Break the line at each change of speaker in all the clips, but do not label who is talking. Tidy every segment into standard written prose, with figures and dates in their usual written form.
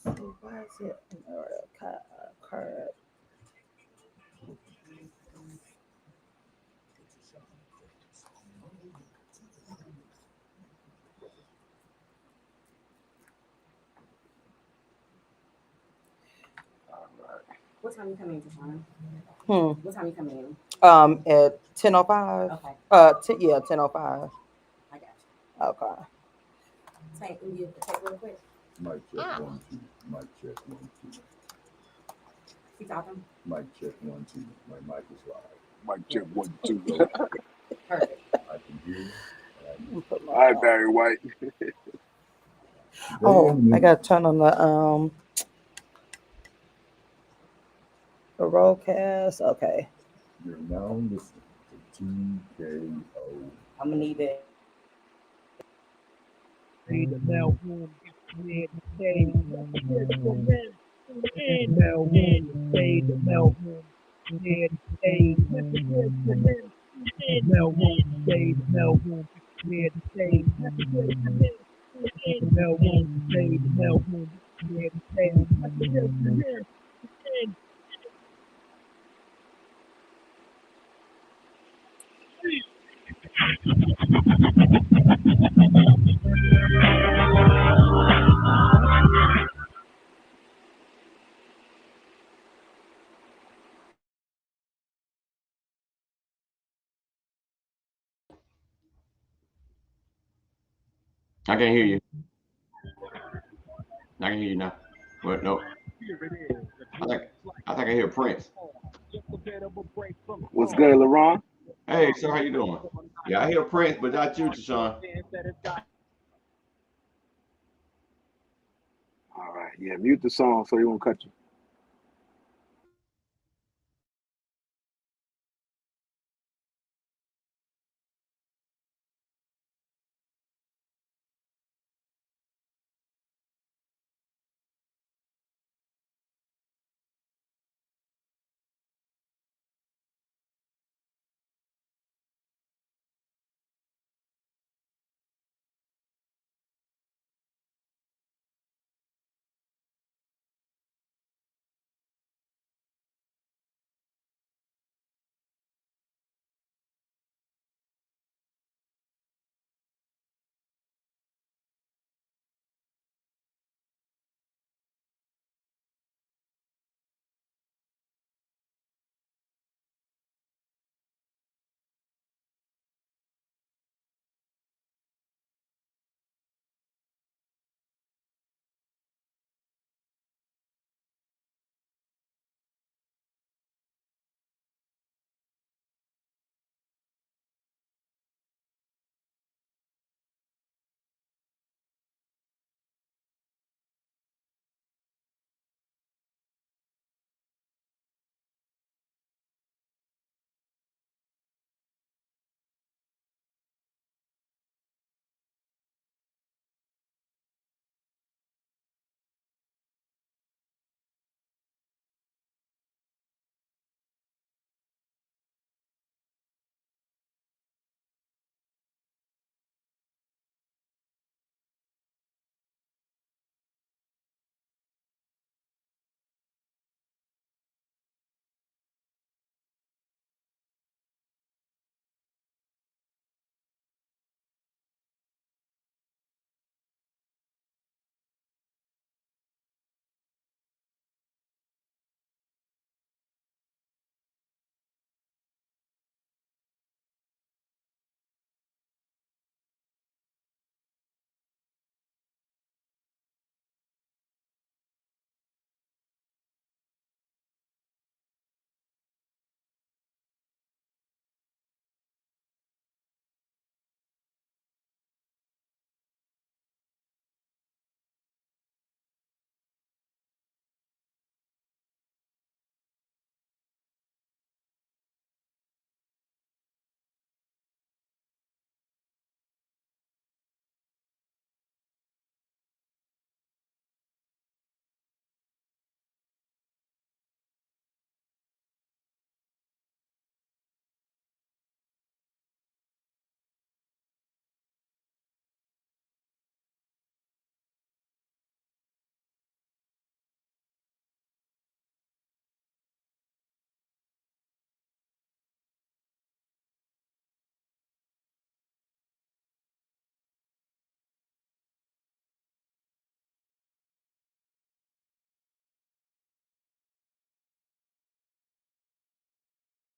So why is it an order card?
What time you coming in, TaShon?
Hmm.
What time you coming in?
At 10:05.
Okay,
Yeah, 10:05.
I got you.
Okay.
Tank, can you take real quick?
Mic check 1 2. Mic check 1 2.
Keep talking.
Mic check 1 2. My mic is live.
Mic check 1 2.
Perfect.
I can hear you.
Put my
All right, Barry White.
Oh, I gotta turn on the rollcast. Okay.
You're now listening to TKO.
I'm gonna need it.
Say the mail room, clear the stage. Mail room, say the mail room, clear the stage. Mail room, say the mail room, clear the stage. Mail room, say the mail room, clear the stage.
I can hear you. I can hear you now. But no, I think I think I hear Prince.
What's good, LaRon?
Hey, sir, how you doing? Yeah, I hear Prince, but not you, Tashawn.
All right, yeah, mute the song so he won't cut you.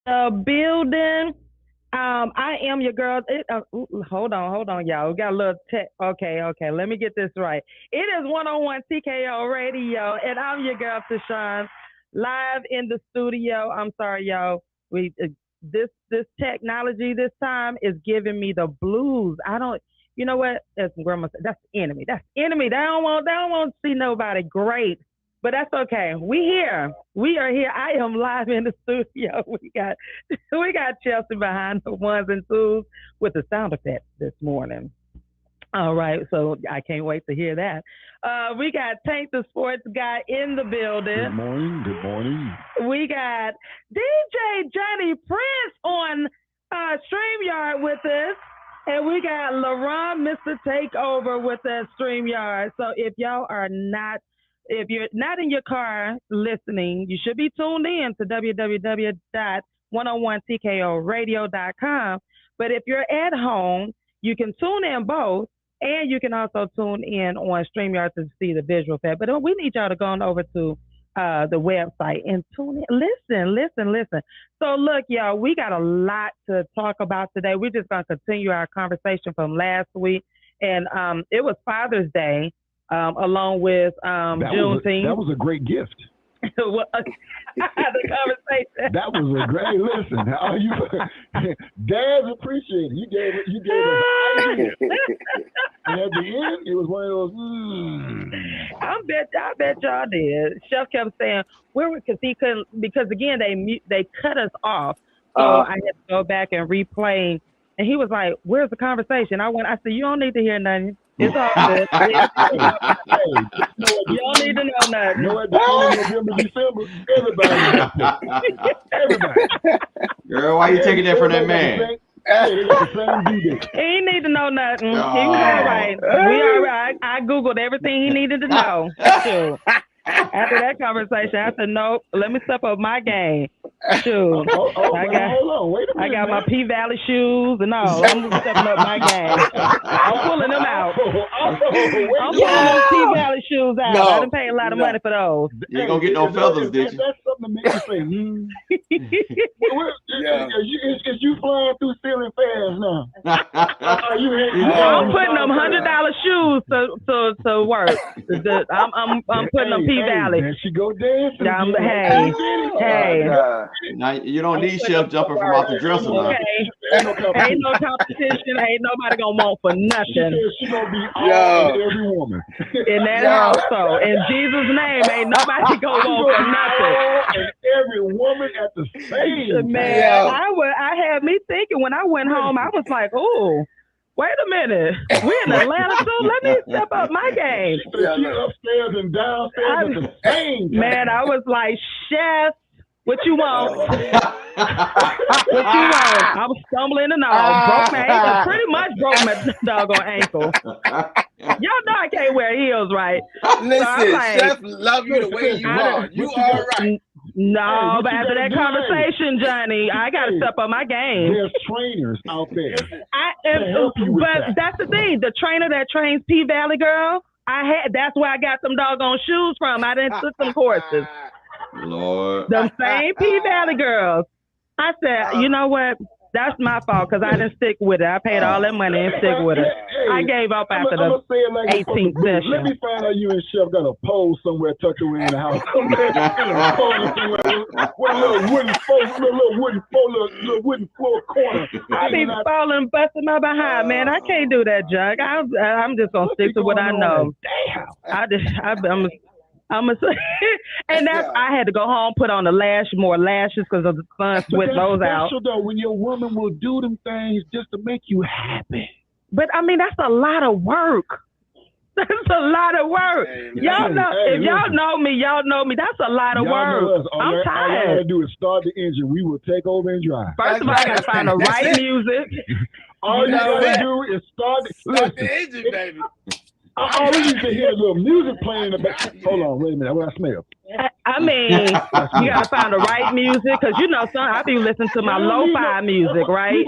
the building. I am your girl. Hold on, y'all. We got a little tech. Okay. Let me get this right. It is 101 TKO Radio, and I'm your girl TaShon, live in the studio. I'm sorry, y'all. We this technology this time is giving me the blues. I don't. You know what? That's grandma said. That's the enemy. That's the enemy. They don't want to see nobody great. But that's okay. We here. We are here. I am live in the studio. We got Chelsea behind the ones and twos with the sound effects this morning. All right, so I can't wait to hear that. We got Tank the sports guy in the building.
Good morning. Good morning.
We got DJ Johnny Prince on StreamYard with us. And we got LaRon, Mr. Takeover with us, StreamYard. So if you're not in your car listening, you should be tuned in to www.101tkoradio.com. But if you're at home, you can tune in both, and you can also tune in on StreamYard to see the visual effect. But we need y'all to go on over to the website and tune in. Listen. So look, y'all, we got a lot to talk about today. We're just going to continue our conversation from last week. And it was Father's Day. Along with Juneteenth.
That was a great gift.
The conversation.
That was a great listen. How you Dads appreciate it. You gave us ideas. And at the end, it was one of those.
I bet y'all did. Chef kept saying because again they cut us off, so I had to go back and replay. And he was like, "Where's the conversation?" I said, "You don't need to hear nothing. It's all good. You don't need to know nothing."
You know what? November, December, everybody.
Girl, why you taking that from that man?
He ain't need to know nothing. He was all right. We all right. I Googled everything he needed to know. Shoot. After that conversation, I said, "Nope, let me step up my game." Shoot.
Hold on, wait a minute.
I got my P Valley shoes and all. I'm stepping up my game. I'm pulling them out. I'm pulling those P Valley shoes out. I done paid a lot of money for those.
You ain't gonna get no feathers, did you?
That's something to make you say, Is you flying through ceiling fast now?
I'm putting them $100 shoes to work. I'm putting them P Valley.
There she go dancing.
Hey.
Now you don't need Chef jumping from off the dresser now.
Okay. Ain't no competition. Ain't nobody gonna want for nothing.
She gonna be all in every woman.
In that also, in Jesus' name, ain't nobody gonna want for nothing.
And every woman at the same
man. I had me thinking when I went home. I was like, "Oh, wait a minute, we're in Atlanta too. Let me step up my game."
She upstairs and downstairs at the same time.
Man, I was like, "Chef, what you want?" What you want? I was stumbling and all. Broke my ankle. Pretty much broke my doggone ankle. Y'all know I can't wear heels, right?
Listen,
so like,
Chef love you the way you are. You all right.
No, but after that conversation, Johnny, I got to step up my game.
There's trainers out there.
But that's the thing. The trainer that trains P Valley girl, that's where I got them doggone shoes from. I didn't took some courses.
Lord.
Them same P Valley girls. I said, you know what? That's my fault because I didn't stick with it. I paid all that money and stick with it. I gave up after the 18th session.
Let me find out you and Chef got a pole somewhere tucked away in the house. With a little wooden floor corner.
I be falling, busting my behind, man. I can't do that, junk. I'm just gonna stick to what I know.
Damn.
And that's I had to go home, put on more lashes because of the sun sweat those out.
Special though when your woman will do them things just to make you happy.
But I mean that's a lot of work. That's a lot of work.
Hey,
y'all know y'all know me. That's a lot of work. I'm tired.
All you gotta do is start the engine. We will take over and drive.
First of all, I gotta find the right music.
All you gotta do is start
the engine, baby.
All we need to hear a little music playing in the back. Hold on, wait a minute. What I smell?
I mean, you gotta find the right music because I be listening to my lo-fi music, right?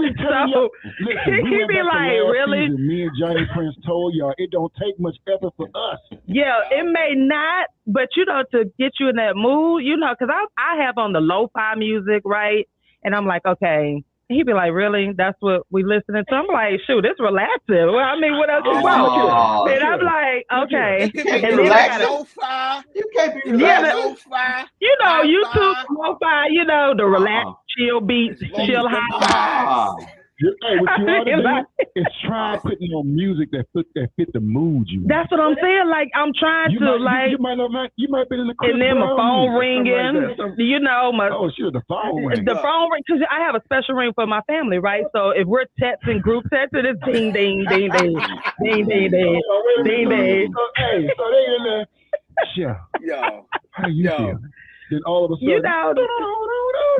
So he be like, really?
Me and Johnny Prince told y'all it don't take much effort for us.
Yeah, it may not, but to get you in that mood, because I have on the lo-fi music, right? And I'm like, okay. He'd be like, really? That's what we listening to? I'm like, shoot, it's relaxing. Well, I mean, what else you want? And I'm like, okay.
It could
And
be
then I
relaxing.
gotta,
lo-fi.
You can't be
Yeah,
relaxing.
Lo-fi.
you know,
Hi-fi.
YouTube, lo-fi, you know, the relax, chill beats,
As long
chill
as the
high.
vibes.
Hey, what you ought to
Like-
do is try putting on music that fit the mood you.
That's what I'm saying. Like, I'm trying
you
to,
might,
like,
you might not. You might be in the Chris
and then my
Brown
phone
music or something
ringing,
like that.
you know, my
Oh, sure, the phone ring.
the phone ring, because I have a special ring for my family, right? So if we're texting, group texting, it's ding, ding, ding, ding, ding, ding, ding, ding, ding.
Hey, so they in there. Yeah.
Yo.
How you
Yo.
feel? Then all of a sudden,
You know,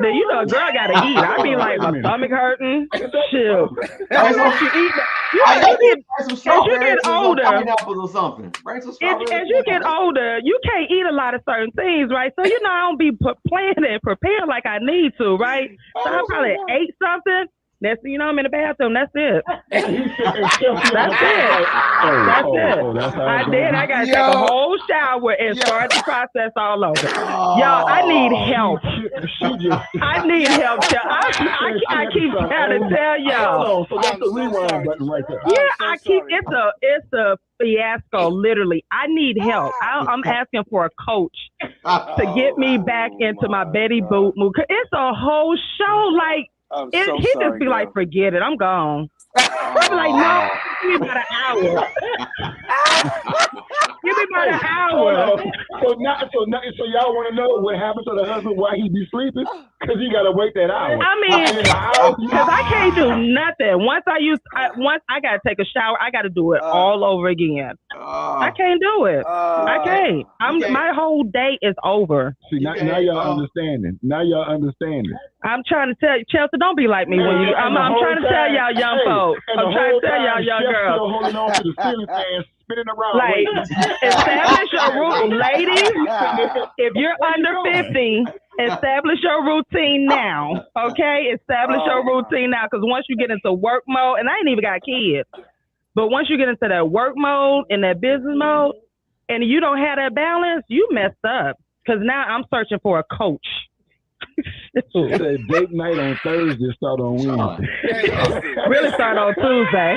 then you know, a girl gotta eat. I be like, my stomach hurting. Shoot.
Bring some,
She eat.
bring some strawberries
get
and some
older-
pineapples or something. Bring some strawberries.
As you get older, you can't eat a lot of certain things, right? So you know, I don't be planning and prepared like I need to, right? So I probably ate something. That's, you know, I'm in the bathroom. That's it. That's it. That's it.
That's how
I
it
did.
goes.
I gotta
Yo.
take a whole shower and start the process all over. Y'all, I need help.
She just.
I need help. Y'all. I keep trying to tell y'all.
Oh, so that's
I'm
the
so
rewind
sorry.
button right there.
Yeah,
so
I keep.
sorry.
It's a fiasco. Literally, I need help. I'm asking for a coach to get me back into my Betty Boop mood. 'Cause it's a whole show. Like
I'm
he
so
just
sorry,
be like,
yo.
forget it. I'm gone. I be like, no, give me about an hour. Give me about an hour.
So y'all want to know what happens to the husband while he be sleeping? Because he gotta wait that hour.
I mean, because I can't do nothing. Once I gotta take a shower, I gotta do it all over again. I can't do it. I can't. My whole day is over.
See, now y'all understanding. Now y'all understanding.
I'm trying to tell you, Chelsea, don't be like me when you. I'm trying to tell y'all young folks. I'm trying to tell y'all young girls.
Still holding on to the ceiling fan, spinning around.
Like, establish your routine, ladies. If you're under 50, establish your routine now. Okay, establish your routine now, because once you get into work mode, and I ain't even got kids, but once you get into that work mode and that business mode, and you don't have that balance, you messed up. Because now I'm searching for a coach.
She said date night on Thursday, start on Wednesday.
Hey, listen.
Really start on Tuesday.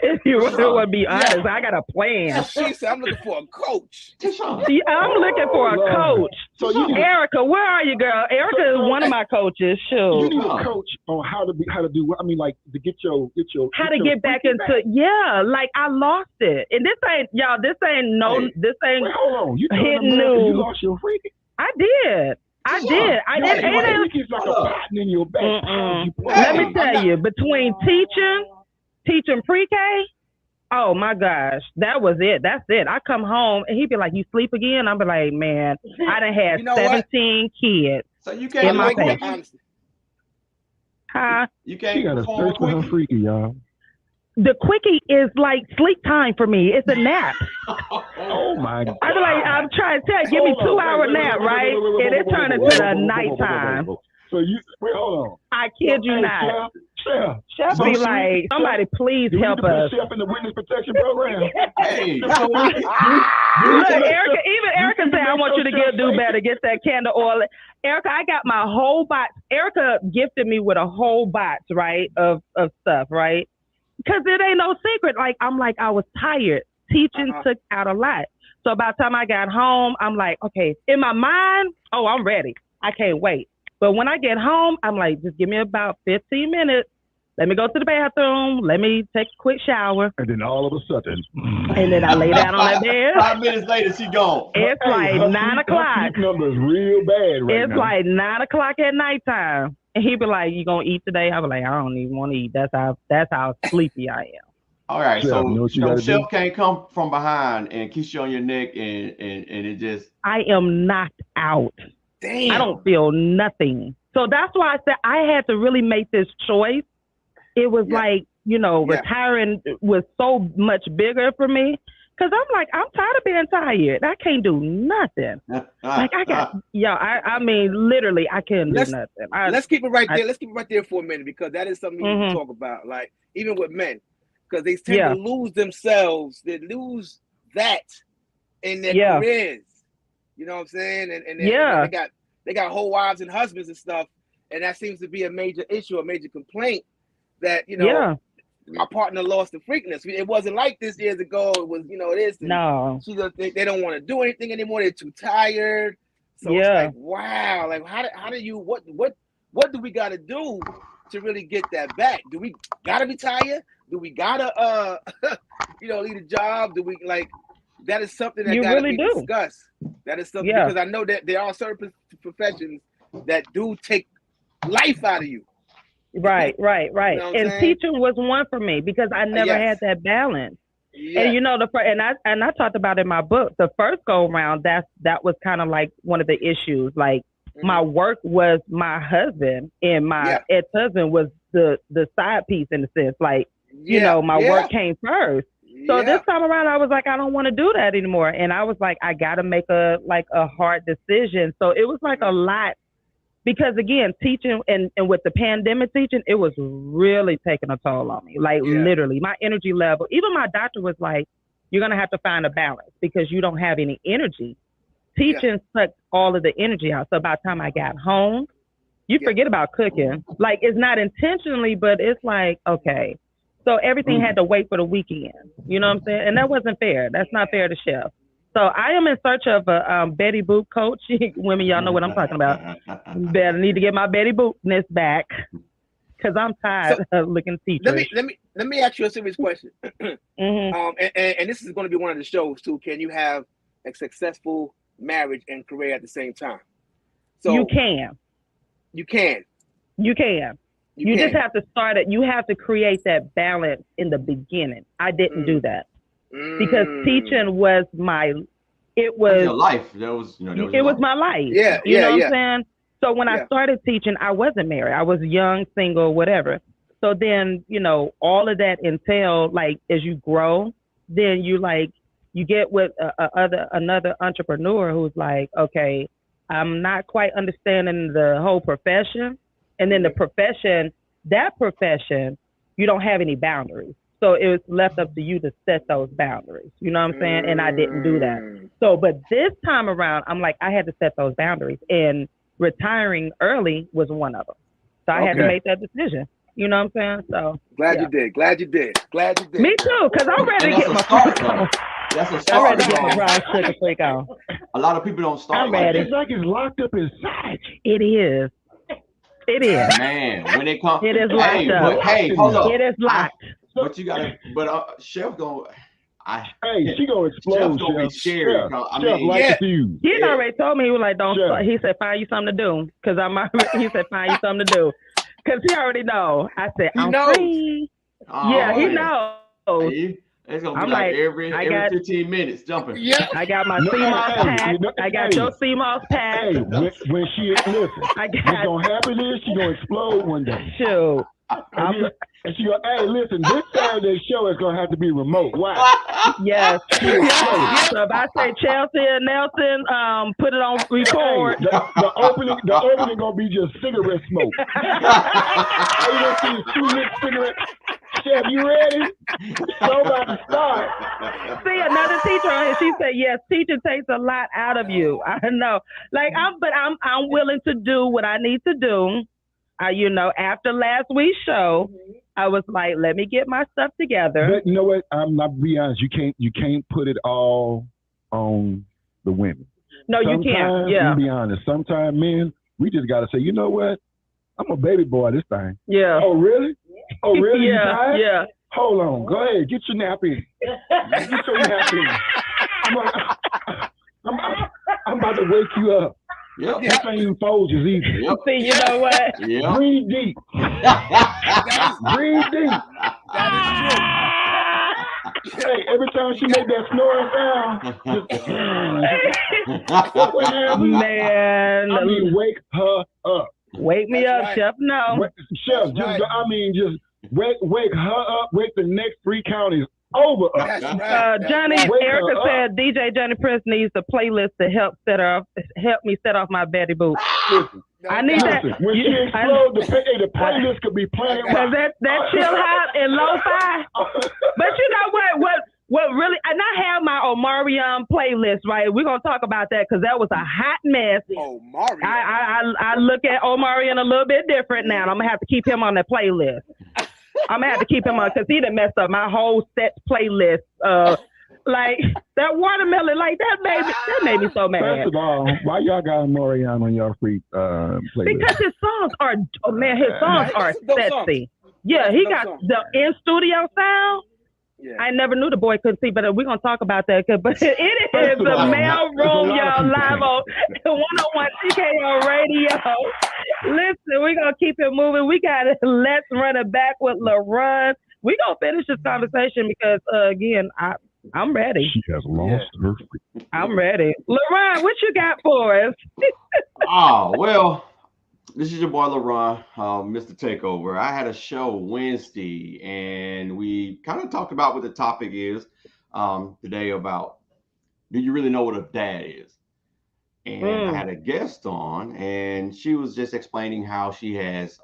If you really want to be honest, I got a plan.
She said, I'm looking for a coach.
See, I'm looking for a coach.
So you need,
Erica, where are you, girl? Erica is one of my coaches.
you
Shoot.
need a coach on how to do what I mean, like to get your
How to get back into like I lost it. And this ain't
Wait, hold on. You telling
Hidden
them that you
news.
lost your freak?
I did. I did.
Freaky's like a cotton in your back.
Let me tell you, between teaching pre-K, oh my gosh, that was it. That's it. I come home and he'd be like, "You sleep again?" I'd be like, "Man, I done had
You know what?
17 kids."
So you
In
can't
my
like
face.
Honestly.
Huh?
You
She
can't
got a
perform
thirst for her
quick.
freaky, y'all.
The quickie is like sleep time for me. It's a nap.
Oh my God.
I be like, I'm trying to tell you, give me 2 hour nap, right? And it turned into the nighttime.
So hold on.
I kid you not.
Chef.
Chef be like, somebody please
Do we
help
need to put
us.
Chef in the witness protection program?
Hey,
Look, Erica said, I want you to do better. Get that candle oil. Erica, I got my whole box. Erica gifted me with a whole box, right, of stuff, right? Because it ain't no secret. Like, I was tired. Teaching took out a lot. So by the time I got home, I'm like, okay, in my mind, oh, I'm ready. I can't wait. But when I get home, I'm like, just give me about 15 minutes. Let me go to the bathroom. Let me take a quick shower.
And then all of a sudden.
And then I lay down on that bed.
5 minutes later, she gone.
It's like 9 o'clock.
Her sleep number is real bad right
It's
now.
like 9 o'clock at nighttime. And he be like, "You gonna eat today?" I be like, "I don't even want to eat." That's how sleepy I am.
All right,
Chef,
so,
you know what you
so
gotta
Chef
do?
can't come from behind and kiss you on your neck and it just.
I am knocked out.
Damn.
I don't feel nothing. So that's why I said I had to really make this choice. It was like, retiring was so much bigger for me. Because I'm like, I'm tired of being tired. I can't do nothing. Like I mean, literally, I can't do nothing.
Let's keep it right there. Let's keep it right there for a minute, because that is something we need to talk about. Like, even with men, because they tend to lose themselves. They lose that in their careers. You know what I'm saying? And they got whole wives and husbands and stuff. and that seems to be a major issue, a major complaint that, you know,
Yeah.
my partner lost the freakness. It wasn't like this years ago. It was, you know, this.
No.
She just, they don't want to do anything anymore. They're too tired. So
Yeah.
it's like, wow, like how do you, what do we got to do to really get that back? Do we gotta retire? Do we gotta, you know, leave a job? Do we, like, that is something that
You
gotta
really
be
do.
discussed. That is something,
Yeah.
because I know that there are certain professions that do take life out of you.
Right.
You know what I'm
And
saying?
teaching was one for me because I never
Yes.
had that balance.
Yes.
And you know, and I talked about in my book, the first go around, that was kind of like one of the issues. Like my work was my husband, and my ex-husband was the side piece in a sense. Like, you know, my work came first. So this time around, I was like, I don't want to do that anymore. And I was like, I got to make a hard decision. So it was like a lot, because again, teaching and with the pandemic teaching, it was really taking a toll on me. Like literally my energy level, even my doctor was like, you're going to have to find a balance because you don't have any energy. Teaching sucked all of the energy out. So by the time I got home, you forget about cooking. Like, it's not intentionally, but it's like, okay. So everything had to wait for the weekend. You know what I'm saying? And that wasn't fair. That's not fair to chef. So I am in search of a Betty Boop coach. Women, y'all know what I'm talking about. Better need to get my Betty Boopness back because I'm tired of looking teachers.
Let me ask you a serious question. And this is going to be one of the shows too. Can you have a successful marriage and career at the same time? So
you can.
You can.
You just have to start it. You have to create that balance in the beginning. I didn't do that because teaching was it was
your life. That was, you know,
it was my life.
Yeah,
you know what I'm saying? So when I started teaching, I wasn't married. I was young, single, whatever. So then, you know, all of that entailed, like, as you grow, then you get with another entrepreneur who's like, okay, I'm not quite understanding the whole profession. And then that profession, you don't have any boundaries. So it was left up to you to set those boundaries. You know what I'm saying? And I didn't do that. So, but this time around, I'm like, I had to set those boundaries. And retiring early was one of them. So I had to make that decision. You know what I'm saying? So
glad you did.
Me too, because I'm ready to get my freak on.
That's a start.
I'm ready to get my brown sugar freak on.
A lot of people don't start.
I'm ready.
It's like it's locked up inside.
It is.
Man, when they come,
it is locked up.
Hey, hold up.
It is locked.
But you gotta. But Chef gonna.
She gonna explode.
Chef's gonna be scary. I mean,
he already told me, he was like, don't start. He said, find you something to do. Because he said, find you something to do. Because he already know. I said, I'm free. Oh, he knows.
It's gonna be like every 15 minutes jumping.
Yeah.
I got my CMOS pack. I got your CMOS pack.
Hey, when she listen, what's gonna happen is she gonna explode one day.
Shoot.
And she go, hey, listen, this Saturday show is gonna have to be remote. Why?
Yes. So if I say Chelsea and Nelson, put it on record.
Hey, the opening gonna be just cigarette smoke. All you gonna see is 2 lit cigarettes. Chef, you ready? So about to start.
See, another teacher on here, she said, yes, teaching takes a lot out of you. I know. Like, I'm willing to do what I need to do. You know, after last week's show, I was like, let me get my stuff together.
But you know what? I'm not be honest. You can't put it all on the women.
No, you can't. Yeah.
I'm be honest. Sometimes men, we just gotta say, you know what? I'm a baby boy this thing.
Yeah.
Oh really? Oh really?
Yeah. Yeah.
Hold on. Go ahead. Get your nap in. Get your nap in. I'm about to wake you up.
Yep.
This ain't even Folgers either.
Yep.
See, you know what?
Yep.
Breathe deep. Breathe deep. Hey, every time she make that snoring sound, what happens?
Man.
I mean, wake her up.
Wake me up, right. Chef. No.
Chef, just wake her up. Wake the next 3 counties over us.
Johnny, Erica said DJ Johnny Prince needs a playlist to help me set off my Betty Boop. I need that.
When she explodes, the playlist could be playing.
Cause that chill hop and lo-fi. But you know what Well, really, and I have my Omarion playlist, right? We're gonna talk about that because that was a hot mess.
Oh, Mario.
I look at Omarion a little bit different now. And I'm gonna have to keep him on the playlist. I'm gonna have to keep him on because he done messed up my whole set playlist. Like that watermelon, like that made me so mad.
First of all, why y'all got Morian on your free playlist?
Because his songs are, oh man, his songs are
That's a dope song.
sexy. Yeah,
That's a
he
dope
got
song.
the in studio sound.
Yeah.
I never knew the boy couldn't see, but we're gonna talk about that. But it is
of
the
all,
mail
there's a
room,
lot of
y'all,
people
live on 101 TKO Radio. Listen, we're gonna keep it moving. We got it. Let's run it back with LaRon. We're gonna finish this conversation because again, I'm ready.
She has lost her free.
I'm ready. LaRon, what you got for us?
Oh, well, this is your boy LaRon, Mr. Takeover. I had a show Wednesday, and we kind of talked about what the topic is today about, do you really know what a dad is? And I had a guest on, and she was just explaining how she has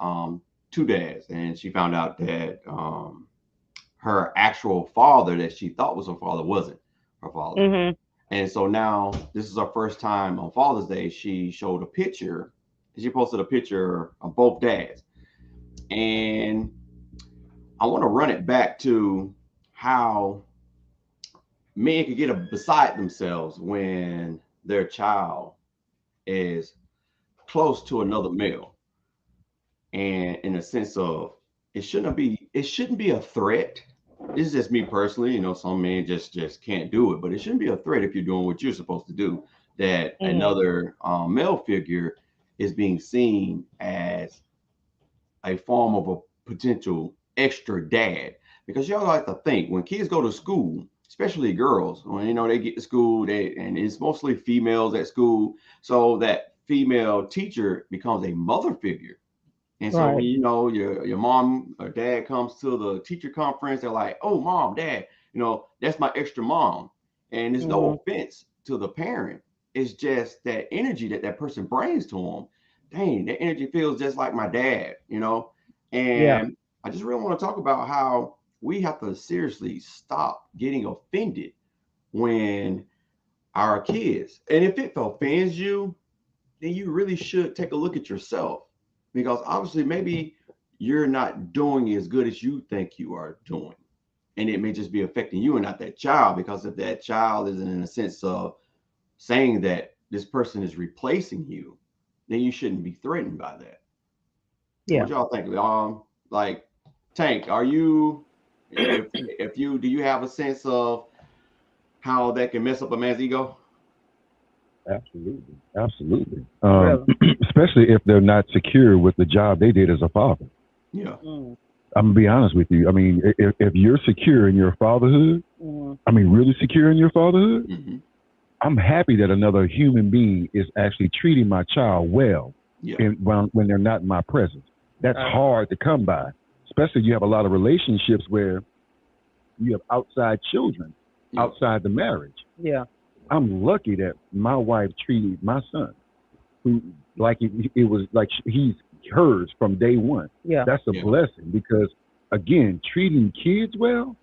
two dads, and she found out that her actual father that she thought was her father wasn't her father.
Mm-hmm.
And so now this is her first time on Father's Day. She showed a picture. She posted a picture of both dads. And I want to run it back to how men can get beside themselves when their child is close to another male. And in a sense of it shouldn't be a threat. This is just me personally, you know, some men just can't do it, but it shouldn't be a threat if you're doing what you're supposed to do, that another male figure is being seen as a form of a potential extra dad. Because y'all like to think when kids go to school, especially girls, when you know they get to school, and it's mostly females at school, so that female teacher becomes a mother figure. And so when you know your mom or dad comes to the teacher conference, they're like, "Oh, mom, dad, you know that's my extra mom." And there's no offense to the parent. It's just that energy that person brings to them. Dang, that energy feels just like my dad, you know. And I just really want to talk about how we have to seriously stop getting offended when our kids, and if it offends you, then you really should take a look at yourself. Because obviously, maybe you're not doing as good as you think you are doing. And it may just be affecting you and not that child. Because if that child is in a sense of saying that this person is replacing you, then you shouldn't be threatened by that.
Yeah.
What y'all think? Like, Tank, are you, if you, do you have a sense of how that can mess up a man's ego?
Absolutely. Especially if they're not secure with the job they did as a father.
Yeah.
I'm gonna be honest with you. I mean, if you're secure in your fatherhood, I mean, really secure in your fatherhood, I'm happy that another human being is actually treating my child well when they're not in my presence. That's hard to come by, especially you have a lot of relationships where you have outside children outside the marriage.
Yeah.
I'm lucky that my wife treated my son who like it was like he's hers from day one.
Yeah.
That's a blessing because, again, treating kids well.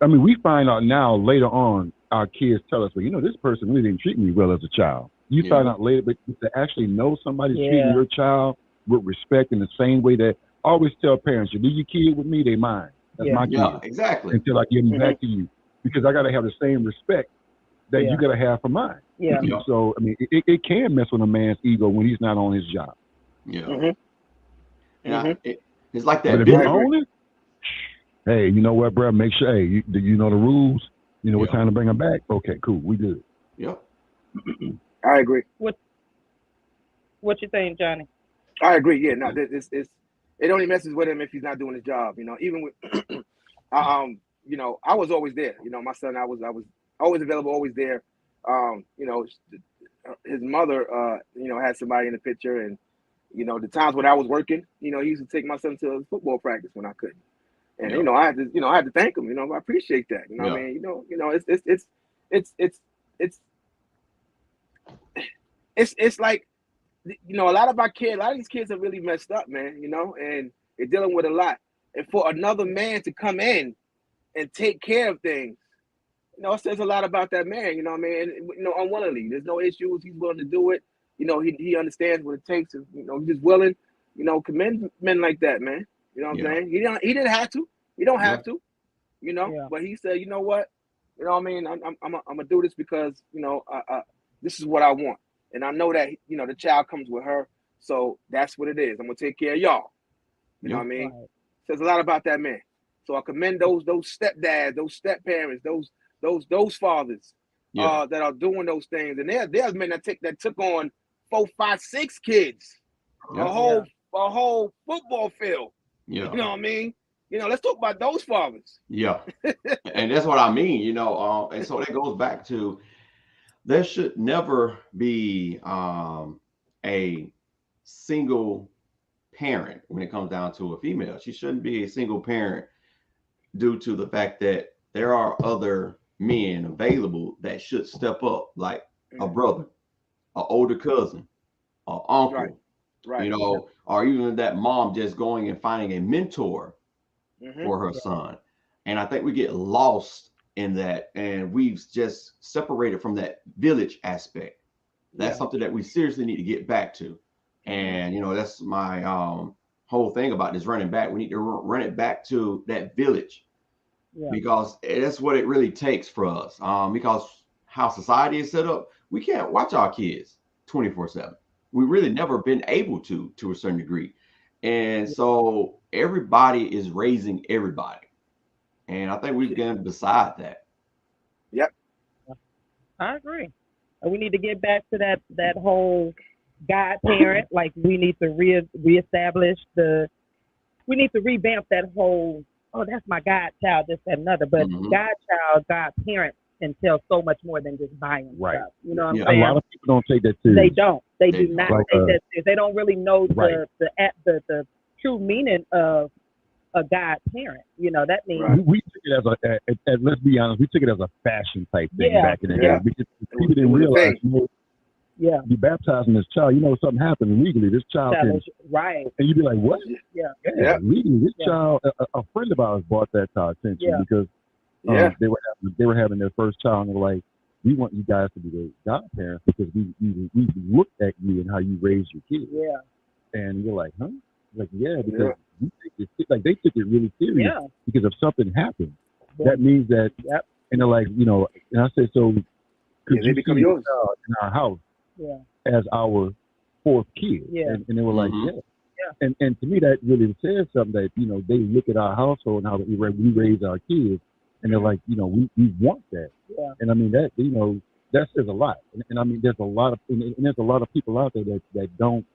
I mean, we find out now later on, our kids tell us, well, you know, this person really didn't treat me well as a child. You find out later, but to actually know somebody's treating your child with respect in the same way that I always tell parents, you leave your kid with me, they mine. That's my kid.
Yeah, exactly.
Until I give them back to you. Because I got to have the same respect that you got to have for mine.
Yeah.
So, I mean, it can mess with a man's ego when he's not on his job.
Yeah. And it's like that.
But if you own it, hey, you know what, bro? Make sure, hey, you know the rules. You know what time to bring them back? Okay, cool. We good.
Yep.
I agree.
What you think, Johnny?
I agree. Yeah, no, it only messes with him if he's not doing his job. You know, even with, you know, I was always there. You know, my son, I was always available, always there. You know, his mother, you know, had somebody in the picture, and you know, the times when I was working, you know, he used to take my son to football practice when I couldn't, and you know, I had to thank him. You know, I appreciate that. You know, what I mean, you know, it's like, you know, a lot of these kids are really messed up, man. You know, and they're dealing with a lot, and for another man to come in and take care of things, it says a lot about that man. You know what I mean? And, unwillingly, there's no issues. He's willing to do it. He understands what it takes. He's just willing. Commend men like that, man. You know what I'm saying? He didn't have to. He don't have to. But he said, you know what? You know what I mean? I'm gonna do this because this is what I want, and I know that the child comes with her, so that's what it is. I'm gonna take care of y'all. You know what I mean? Right. Says a lot about that man. So I commend those stepdads, those step parents, those fathers that are doing those things. And there's men that took on 4, 5, 6 kids, a whole football field.
Yeah.
You know what I mean? Let's talk about those fathers.
Yeah. And that's what I mean, and so that goes back to there should never be a single parent when it comes down to a female. She shouldn't be a single parent due to the fact that there are other men available that should step up, like a brother, an older cousin, an uncle,
right.
Or even that mom just going and finding a mentor for her son. And I think we get lost in that, and we've just separated from that village aspect. That's something that we seriously need to get back to. And that's my whole thing about this running back. We need to run it back to that village, because that's what it really takes for us. Because how society is set up, we can't watch our kids 24/7. We really never been able to a certain degree. And so everybody is raising everybody. And I think we've got to decide that.
Yep.
I agree. We need to get back to that whole godparent. Like we need to reestablish we need to revamp that whole, that's my godchild, this, that, another. But godchild, godparent entails so much more than just buying stuff. You know what I'm saying?
A lot of people don't take that serious.
They don't. They do not take that serious. They don't really know the true meaning of a godparent. That means
we took it as let's be honest, we took it as a fashion type thing back in the day, because people didn't realize. You baptizing this child, something happened legally. This child can, and you'd be like, what? Legally, this child. A friend of ours brought that to our attention because they were having their first child, and they were like, we want you guys to be the godparents because we looked at you and how you raised your kids. And you're like, huh? Like, because we take it, like they took it really serious because if something happened, that means that, and they're like, and I said, so could you become yours in our house as our 4th kid? And they were like, and to me that really says something that they look at our household and how we raise our kids, and they're like, we want that. And I mean that that says a lot. And I mean there's a lot of people out there that don't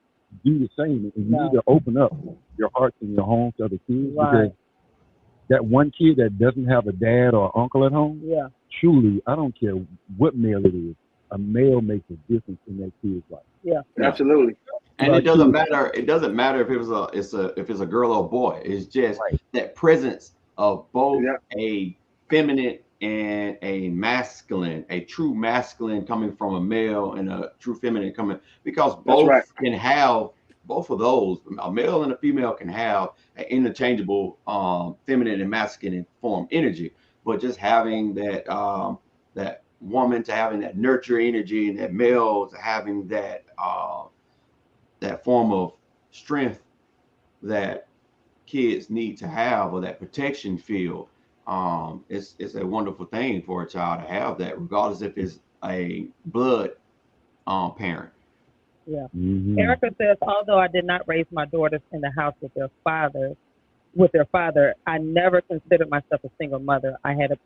do the same, and you need to open up your heart and your home to other kids, because that one kid that doesn't have a dad or uncle at home, truly, I don't care what male it is, a male makes a difference in that kid's life.
Absolutely.
And it doesn't matter. It doesn't matter if it's a girl or a boy. It's just that presence of both a feminine and a masculine, a true masculine coming from a male and a true feminine coming, because both can have both of those. A male and a female can have an interchangeable feminine and masculine form energy, but just having that that woman to having that nurture energy, and that male to having that that form of strength that kids need to have, or that protection field. It's a wonderful thing for a child to have that, regardless if it's a blood parent.
Erica says, although I did not raise my daughters in the house with their father, I never considered myself a single mother. I had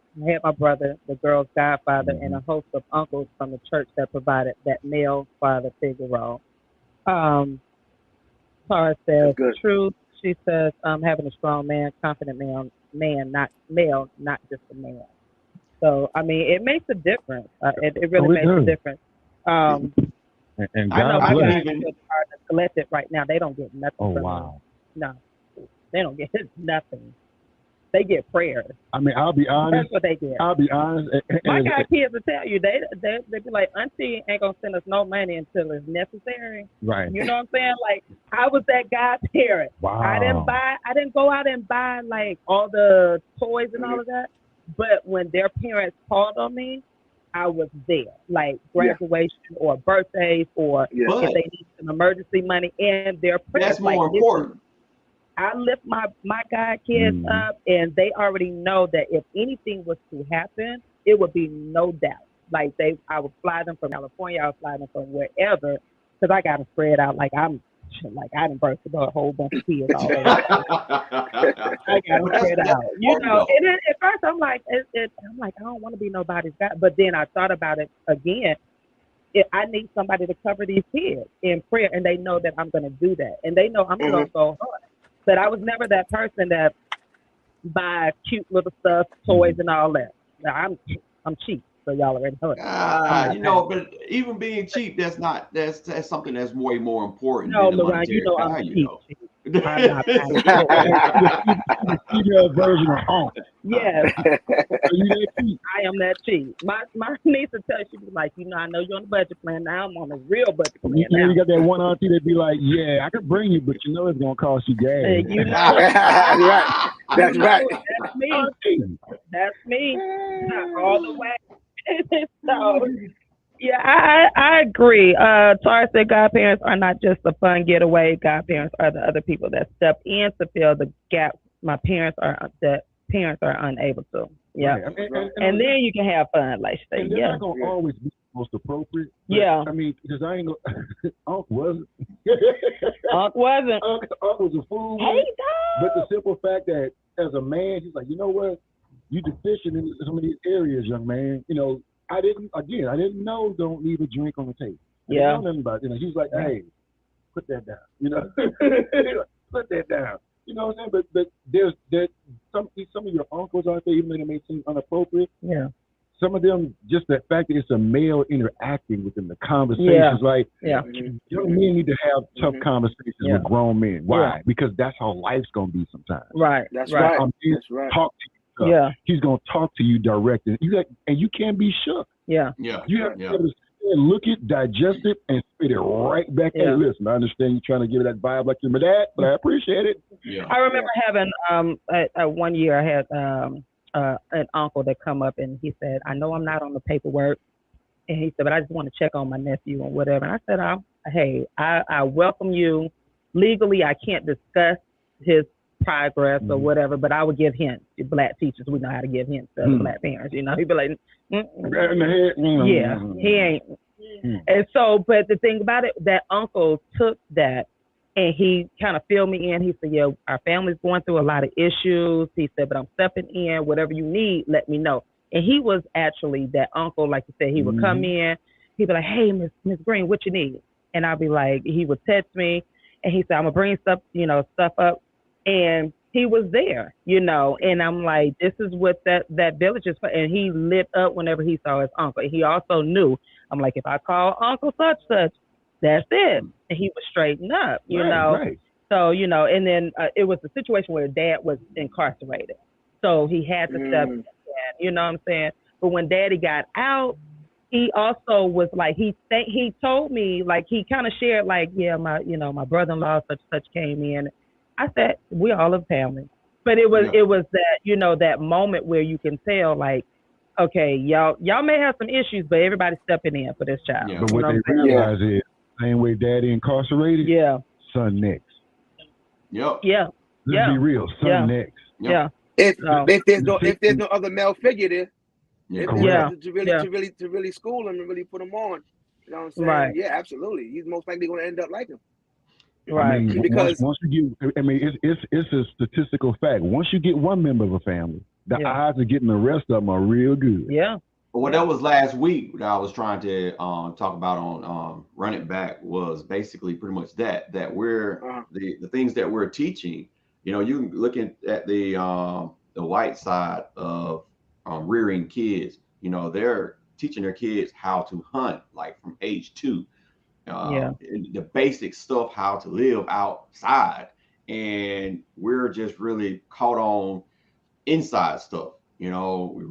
my brother, the girl's godfather, and a host of uncles from the church that provided that male father figure role. Tara says, true. She says, having a strong man, confident man, not male, not just a man. So, I mean, it makes a difference. It really makes a difference.
And
I know
God
my
bless.
guys are collected right now. They don't get nothing
Oh,
from
wow.
me. No, they don't get nothing. They get prayers.
I mean, I'll be honest.
That's what they get.
I'll be honest.
My guy kids will tell you, they be like, Auntie ain't gonna send us no money until it's necessary.
Right.
You know what I'm saying? Like, I was that guy's parent.
Wow.
I didn't go out and buy like all the toys and all of that. But when their parents called on me, I was there, like
Yeah.
graduation or birthdays or
Yeah.
if
But
they need some emergency money and their prayers.
that's
Like
more
literally,
important.
I lift my god kids
Mhm.
up, and they already know that if anything was to happen, it would be no doubt. Like I would fly them from California, I would fly them from wherever, because I got them spread out like I done birthed a whole bunch of kids all over the place. I got them
But that's
spread
that's
out,
important though.
And then at first I'm like, I'm like, I don't want to be nobody's guy. But then I thought about it again. I need somebody to cover these kids in prayer, and they know that I'm going to do that, and they know I'm going to go hard. But I was never that person that buy cute little stuff, toys, and all that. Now, I'm cheap, so y'all already know it.
You know, but even being cheap, that's something that's way more important
No,
than the
LaRon, you
monetary
know I'm
value,
cheap.
though.
I'm not buying
The female version of Unc.
Yes,
So you that cheap.
I am that cheap. My niece will tell you, she be like, I know you're on the budget plan now. I'm on a real budget plan
You
now.
got that one auntie that be like, yeah, I could bring you, but you know it's gonna cost you gas.
You know,
Right. That's
you know,
right.
that's me.
Auntie.
That's me. All the way. So yeah, I agree. Tara said godparents are not just a fun getaway. Godparents are the other people that step in to fill the gap parents are unable to. Yeah.
Right.
And then you can have fun, like say,
and they're
yeah.
not gonna always be the most appropriate. But,
Yeah.
I mean, because I ain't gonna Unc wasn't.
Unc wasn't.
Unc was a fool.
Hey,
But the simple fact that as a man, he's like, you know what? You deficient in some of these areas, young man. You know, I didn't know don't leave a drink on the table. I didn't know nothing about it. You know, he was like, hey, put that down. You know, put that down. You know what I'm saying? But there's some of your uncles out there, even though they may seem inappropriate.
Yeah.
Some of them, just the fact that it's a male interacting within the conversations, like young men need to have tough conversations with grown men. Why? Because that's how life's gonna be sometimes.
Right.
That's
right.
right. That's right.
Talk to you. He's gonna talk to you directly. And you can't be shook.
Yeah.
Yeah.
You have to be able to look it, digest it, and spit it right back. Hey, listen, I understand you're trying to give it that vibe like you're my dad, but I appreciate it.
Yeah.
I remember having one year I had an uncle that come up and he said, I know I'm not on the paperwork, and he said, but I just want to check on my nephew and whatever. And I said, hey, I welcome you. Legally, I can't discuss his progress or whatever, but I would give hints. Black teachers, we know how to give hints to the black parents. You know, he'd be like, yeah, he ain't. And so, but the thing about it, that uncle took that and he kind of filled me in. He said, yeah, our family's going through a lot of issues. He said, but I'm stepping in. Whatever you need, let me know. And he was actually that uncle, like you said, he would come in. He'd be like, hey, Miss Green, what you need? And I'd be like, he would text me and he said, I'm going to bring stuff up. And he was there, and I'm like, this is what that village is for. And he lit up whenever he saw his uncle. He also knew, I'm like, if I call Uncle such, that's it. And he would straighten up, you know. Right. So, and then it was a situation where dad was incarcerated. So he had to step in, you know what I'm saying? But when daddy got out, he also was like, he told me, like, he kind of shared, like, yeah, my brother-in-law such came in. I said, we're all a family. But it was that, that moment where you can tell, like, okay, y'all may have some issues, but everybody's stepping in for this child.
Yeah. But what they realize is, same way daddy incarcerated, son next.
Yep.
Yeah.
Let's be real, son next.
Yeah.
If there's no other male figure there, to really school him and really put him on, you know what I'm saying?
Right.
Yeah, absolutely. He's most likely going to end up like him.
Right. I mean,
because
once you get, it's a statistical fact. Once you get one member of a family, the odds of getting the rest of them are real good.
Yeah.
Well, that was last week that I was trying to talk about on Run It Back was basically pretty much that we're the things that we're teaching. You know, you look at the white side of rearing kids. You know, they're teaching their kids how to hunt, like from age 2. The basic stuff, how to live outside, and we're just really caught on inside stuff. You know,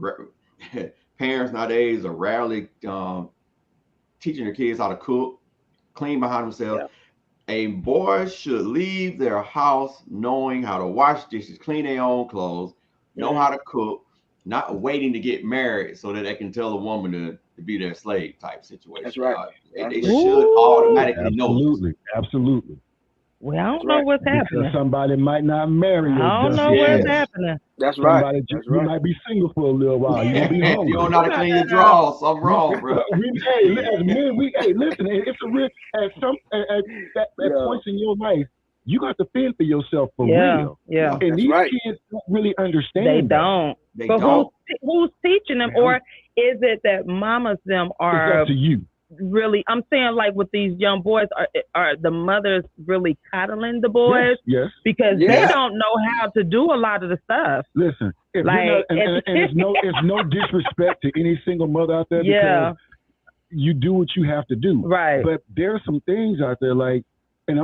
parents nowadays are rarely teaching their kids how to cook, clean behind themselves. A boy should leave their house knowing how to wash dishes, clean their own clothes, know how to cook, not waiting to get married so that they can tell a woman to be their slave type situation.
That's right.
They
That's right.
should automatically know this.
Absolutely.
Well, I
That's
don't know
right.
what's
Because
happening.
somebody might not marry your
I don't
dusty
know what's
Yes.
ass.
happening.
That's right.
Somebody,
That's
you
right.
might be single for a little while. You're gonna be
If you don't
hungry.
know how to clean your drawers, something wrong, bro.
As men, listen. It's a real at
Yeah.
points in your life, you got to fend for yourself for
Yeah,
real.
yeah.
And
That's
these
right.
kids don't really understand
They
that.
don't.
They
But
don't.
who's teaching them,
They
or is it that mamas them
It's
are
up to you.
really? I'm saying like with these young boys, are the mothers really coddling the boys
Yes.
because
Yeah.
they don't know how to do a lot of the stuff.
Listen, if
Like,
you're not, and it's no disrespect to any single mother out there
Yeah.
because you do what you have to do.
Right.
But there's some things out there like, and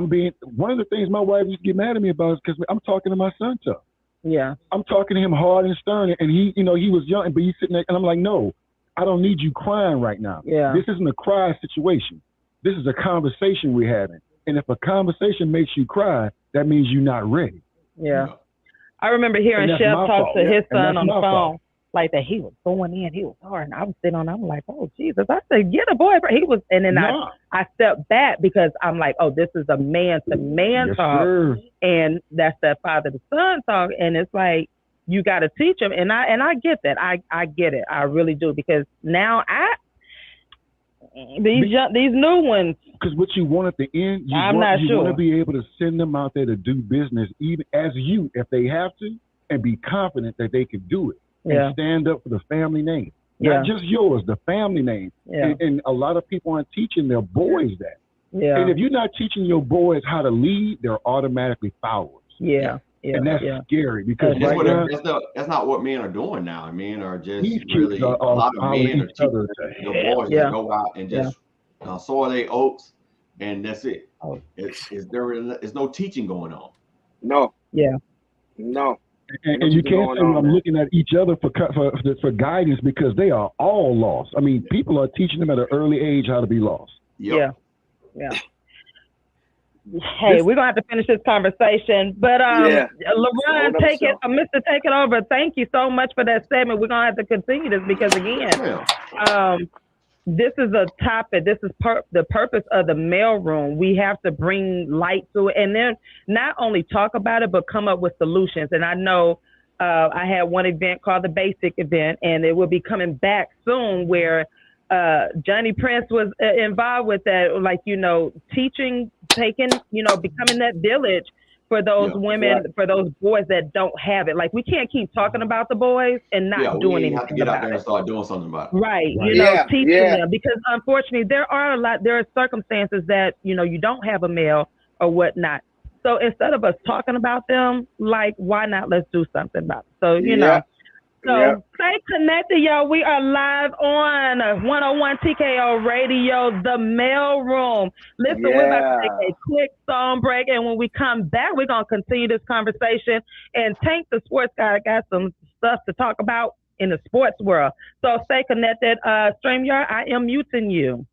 one of the things my wife used to get mad at me about is because I'm talking to my son tough.
Yeah.
I'm talking to him hard and stern, and he was young, but he's sitting there, and I'm like, no, I don't need you crying right now.
Yeah.
This isn't a cry situation. This is a conversation we're having. And if a conversation makes you cry, that means you're not ready.
Yeah. I remember hearing
And that's
Chef
my
talk
fault.
to his
And
son
that's
on the
my
phone
fault.
like that. He was going in, he was hard, and I was sitting on. I'm like, oh Jesus! I said, get a boy. He was, and then
Nah.
I stepped back because I'm like, oh, this is a man to man
Yes,
talk,
sir.
and that's that father to son talk, and it's like you got to teach him, and I get that. I get it. I really do because now these new ones.
Because what you want at the end, you
I'm
want
not
you
sure.
want to be able to send them out there to do business, even as you, if they have to, and be confident that they can do it.
Yeah.
And stand up for the family name.
Yeah.
Not just yours, the family name.
Yeah.
And a lot of people aren't teaching their boys that.
Yeah.
And if you're not teaching your boys how to lead, they're automatically followers.
Yeah. Yeah.
And that's scary because
That's
right now,
That's not what men are doing now. Men are just
these kids
really,
are
a lot of
following
men are
each
teaching
other to
the
hell.
boys
Yeah.
to go out and just soil their oats, and that's it.
Oh.
There's no teaching going on.
No.
Yeah.
No.
And you can't say, well, I'm looking at each other for guidance because they are all lost. I mean, people are teaching them at an early age how to be lost.
Yep.
Yeah. Hey, we're gonna have to finish this conversation, but LaRon, take it, Mr. Take It Over. Thank you so much for that segment. We're gonna have to continue this because again, this is a topic. This is the purpose of the mail room. We have to bring light to it, and then not only talk about it, but come up with solutions. And I know I had one event called the Basic Event, and it will be coming back soon where Johnny Prince was involved with that, like, teaching, becoming that village for those women, for those boys that don't have it. Like, we can't keep talking about the boys and not doing anything
have to get out there
about
and start doing something about it.
Right. Teaching them, because unfortunately there are circumstances that, you don't have a male or whatnot. So instead of us talking about them, like, why not let's do something about it? So, So stay connected, y'all. We are live on 101 TKO Radio, the mail room. Listen, we're about to take a quick song break, and when we come back, we're going to continue this conversation. And Tank the Sports Guy got some stuff to talk about in the sports world. So stay connected. StreamYard, I am muting you.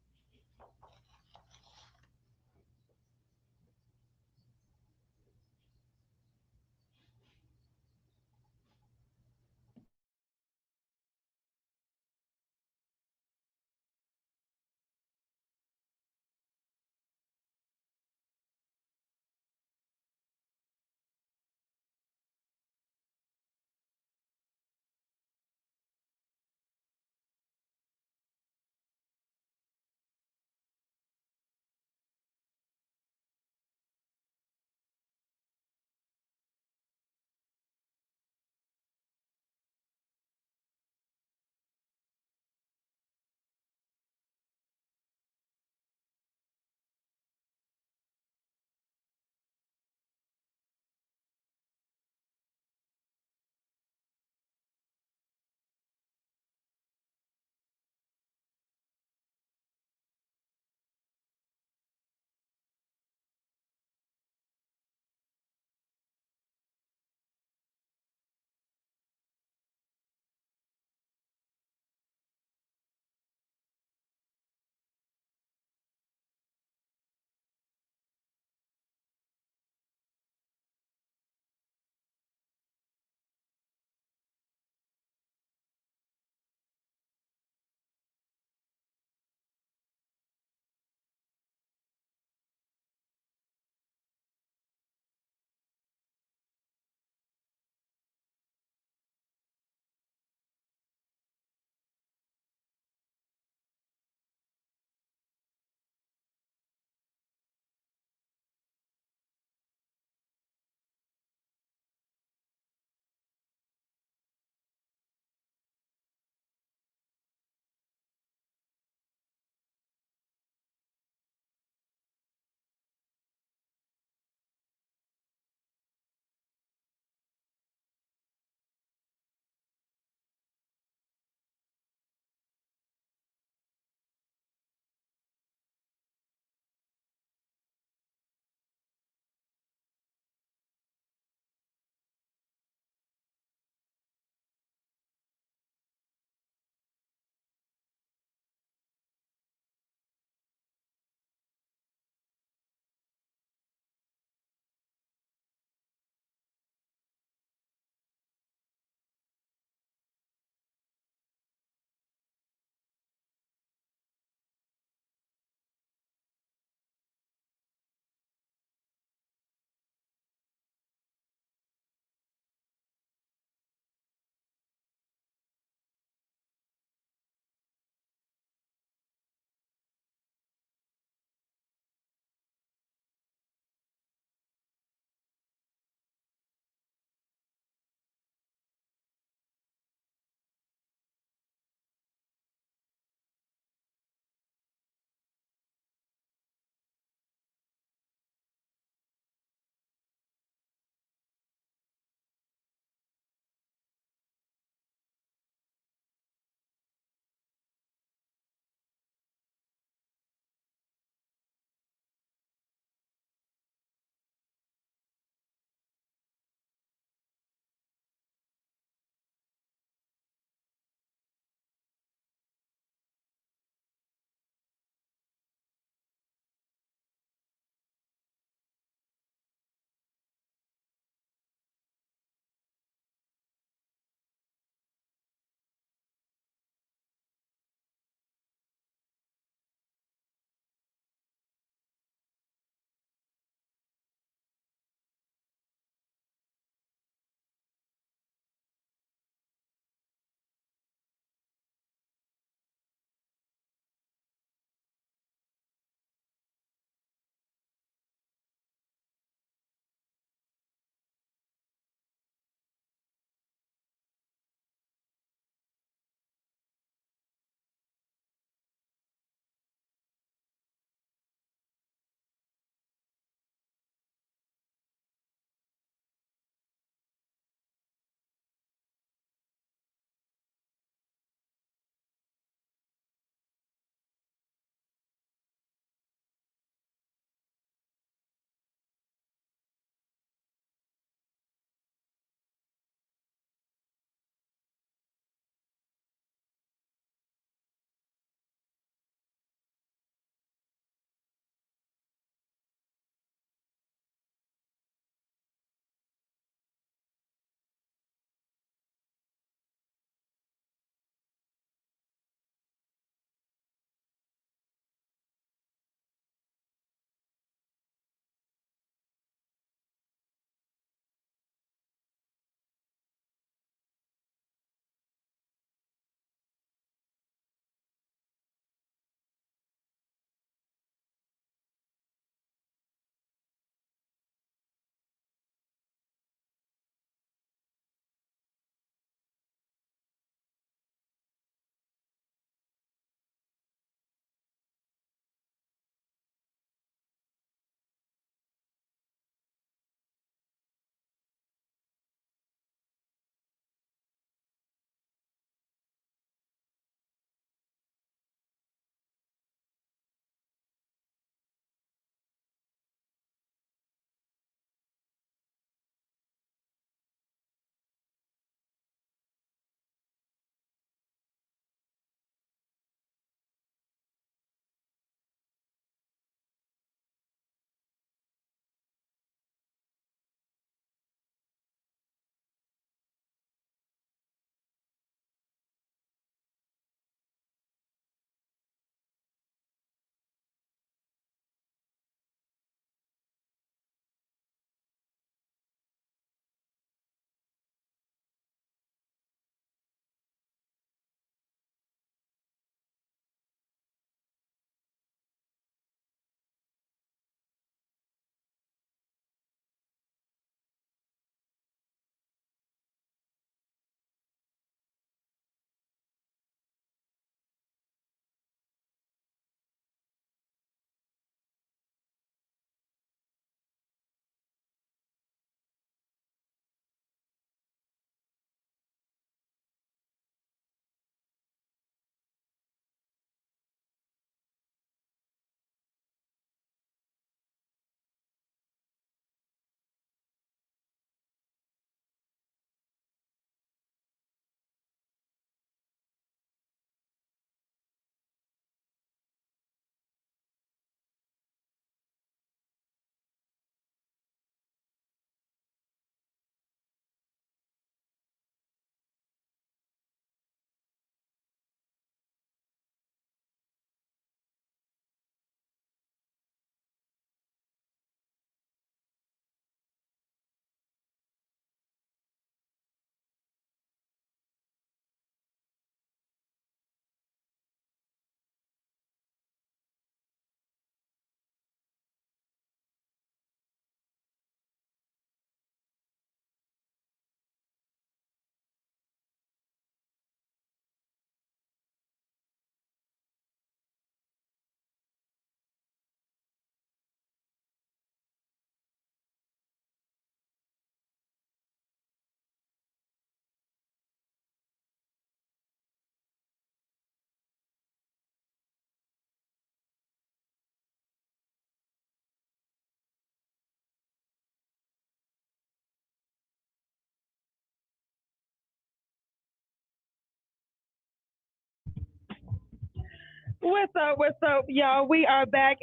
What's up, y'all? We are back.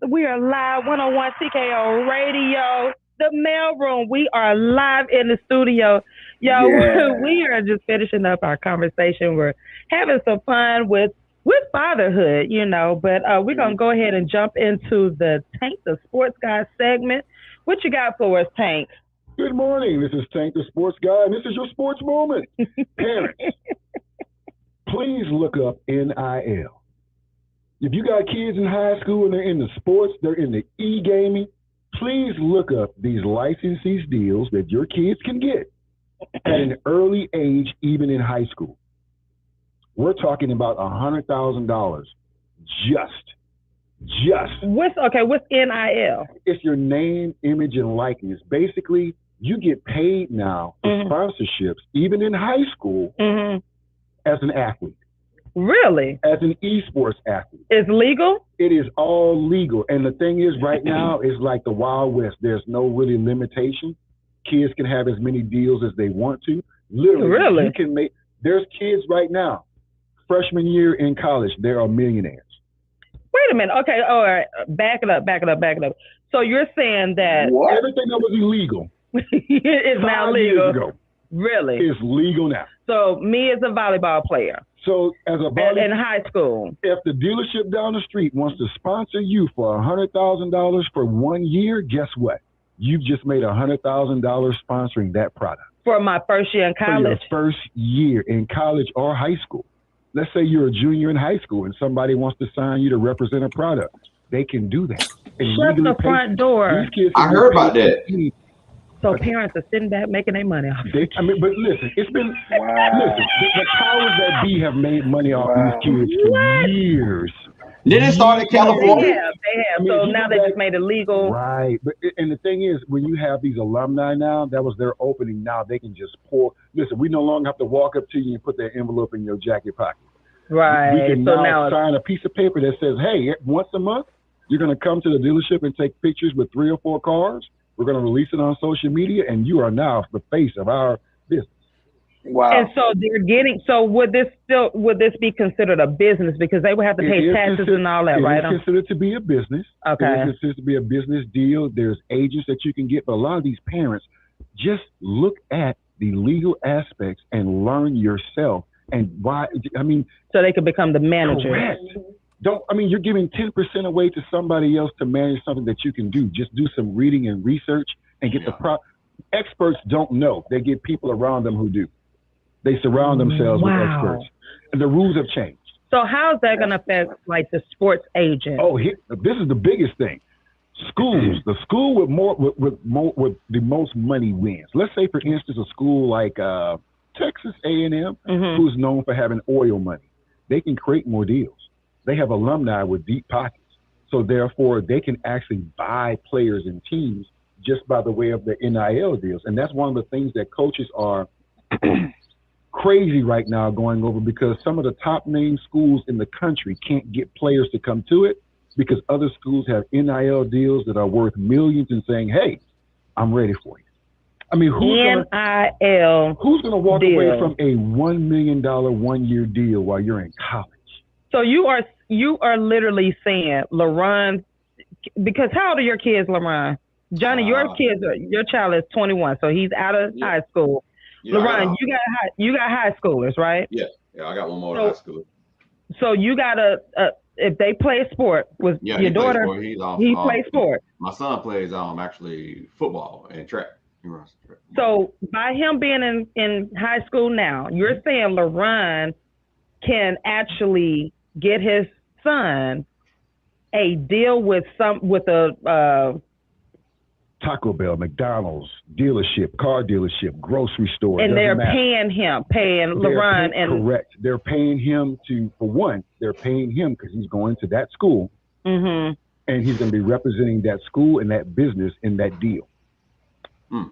We are live 101 TKO Radio, the mailroom. We are live in the studio. Y'all,
Yeah.
we are just finishing up our conversation. We're having some fun with fatherhood, but we're going to go ahead and jump into the Tank, the sports guy segment. What you got for us, Tank?
Good morning. This is Tank the Sports Guy, and this is your sports moment. Parents, please look up NIL. If you got kids in high school and they're in the sports, they're in the e-gaming, please look up these license deals that your kids can get at an early age, even in high school. We're talking about $100,000 just.
What's NIL?
It's your name, image, and likeness. Basically, you get paid now for sponsorships, even in high school, as an athlete.
Really?
As an esports athlete.
It's legal?
It is all legal. And the thing is, right now, it's like the Wild West. There's no really limitation. Kids can have as many deals as they want to. Literally,
really?
You can make, there's kids right now, freshman year in college, they are millionaires.
Wait a minute. Okay, all right. Back it up. So you're saying that
everything that was illegal
is now legal.
Years ago,
really?
It's legal now.
So me as a volleyball player.
So as a volleyball
in high school,
if the dealership down the street wants to sponsor you for $100,000 for 1 year, guess what? You've just made $100,000 sponsoring that product.
For my first year in college.
For your first year in college or high school. Let's say you're a junior in high school and somebody wants to sign you to represent a product. They can do that.
Shut the front door.
These kids
I heard about that.
So parents are sitting back making their money off.
But listen, it's been listen. The powers that be have made money off these kids for years.
Did it start in California?
They have. So now they just made it legal.
Right. And the thing is, when you have these alumni now, that was their opening. Now they can just pour. Listen, we no longer have to walk up to you and put that envelope in your jacket pocket.
Right.
We can now sign a piece of paper that says, hey, once a month, you're going to come to the dealership and take pictures with 3 or 4 cars. We're going to release it on social media, and you are now the face of our business.
Wow.
And so they're getting. So would this be considered a business because they would have to pay taxes and all that, right?
It is considered to be a business.
Okay.
It is considered to be a business deal. There's agents that you can get, but a lot of these parents just look at the legal aspects and learn yourself and why. I mean,
so they could become the manager.
Correct. You're giving 10% away to somebody else to manage something that you can do. Just do some reading and research and get experts don't know. They get people around them who do. They surround themselves with experts. And the rules have changed.
So how is that going to affect like the sports agent?
Oh, this is the biggest thing. Schools, the school with the most money wins. Let's say, for instance, a school like Texas A&M, who's known for having oil money. They can create more deals. They have alumni with deep pockets. So therefore, they can actually buy players and teams just by the way of the NIL deals. And that's one of the things that coaches are crazy right now going over, because some of the top name schools in the country can't get players to come to it because other schools have NIL deals that are worth millions and saying, hey, I'm ready for you. I mean, who's going to walk away from a $1 million 1 year deal while you're in college?
So you are literally saying, LaRon, because how old are your kids, LaRon? Johnny, your child is 21, so he's out of high school.
Yeah,
LaRon, you got high schoolers, right?
Yeah, I got one more high school.
So you gotta if they play sport with your daughter, he plays sport.
My son plays actually football and track. He runs track.
So by him being in high school now, you're saying LaRon can actually get his son a deal with a
Taco Bell, McDonald's dealership, car dealership, grocery store.
And they're paying LaRon.
Correct. They're paying him they're paying him because he's going to that school and he's going to be representing that school and that business in that deal.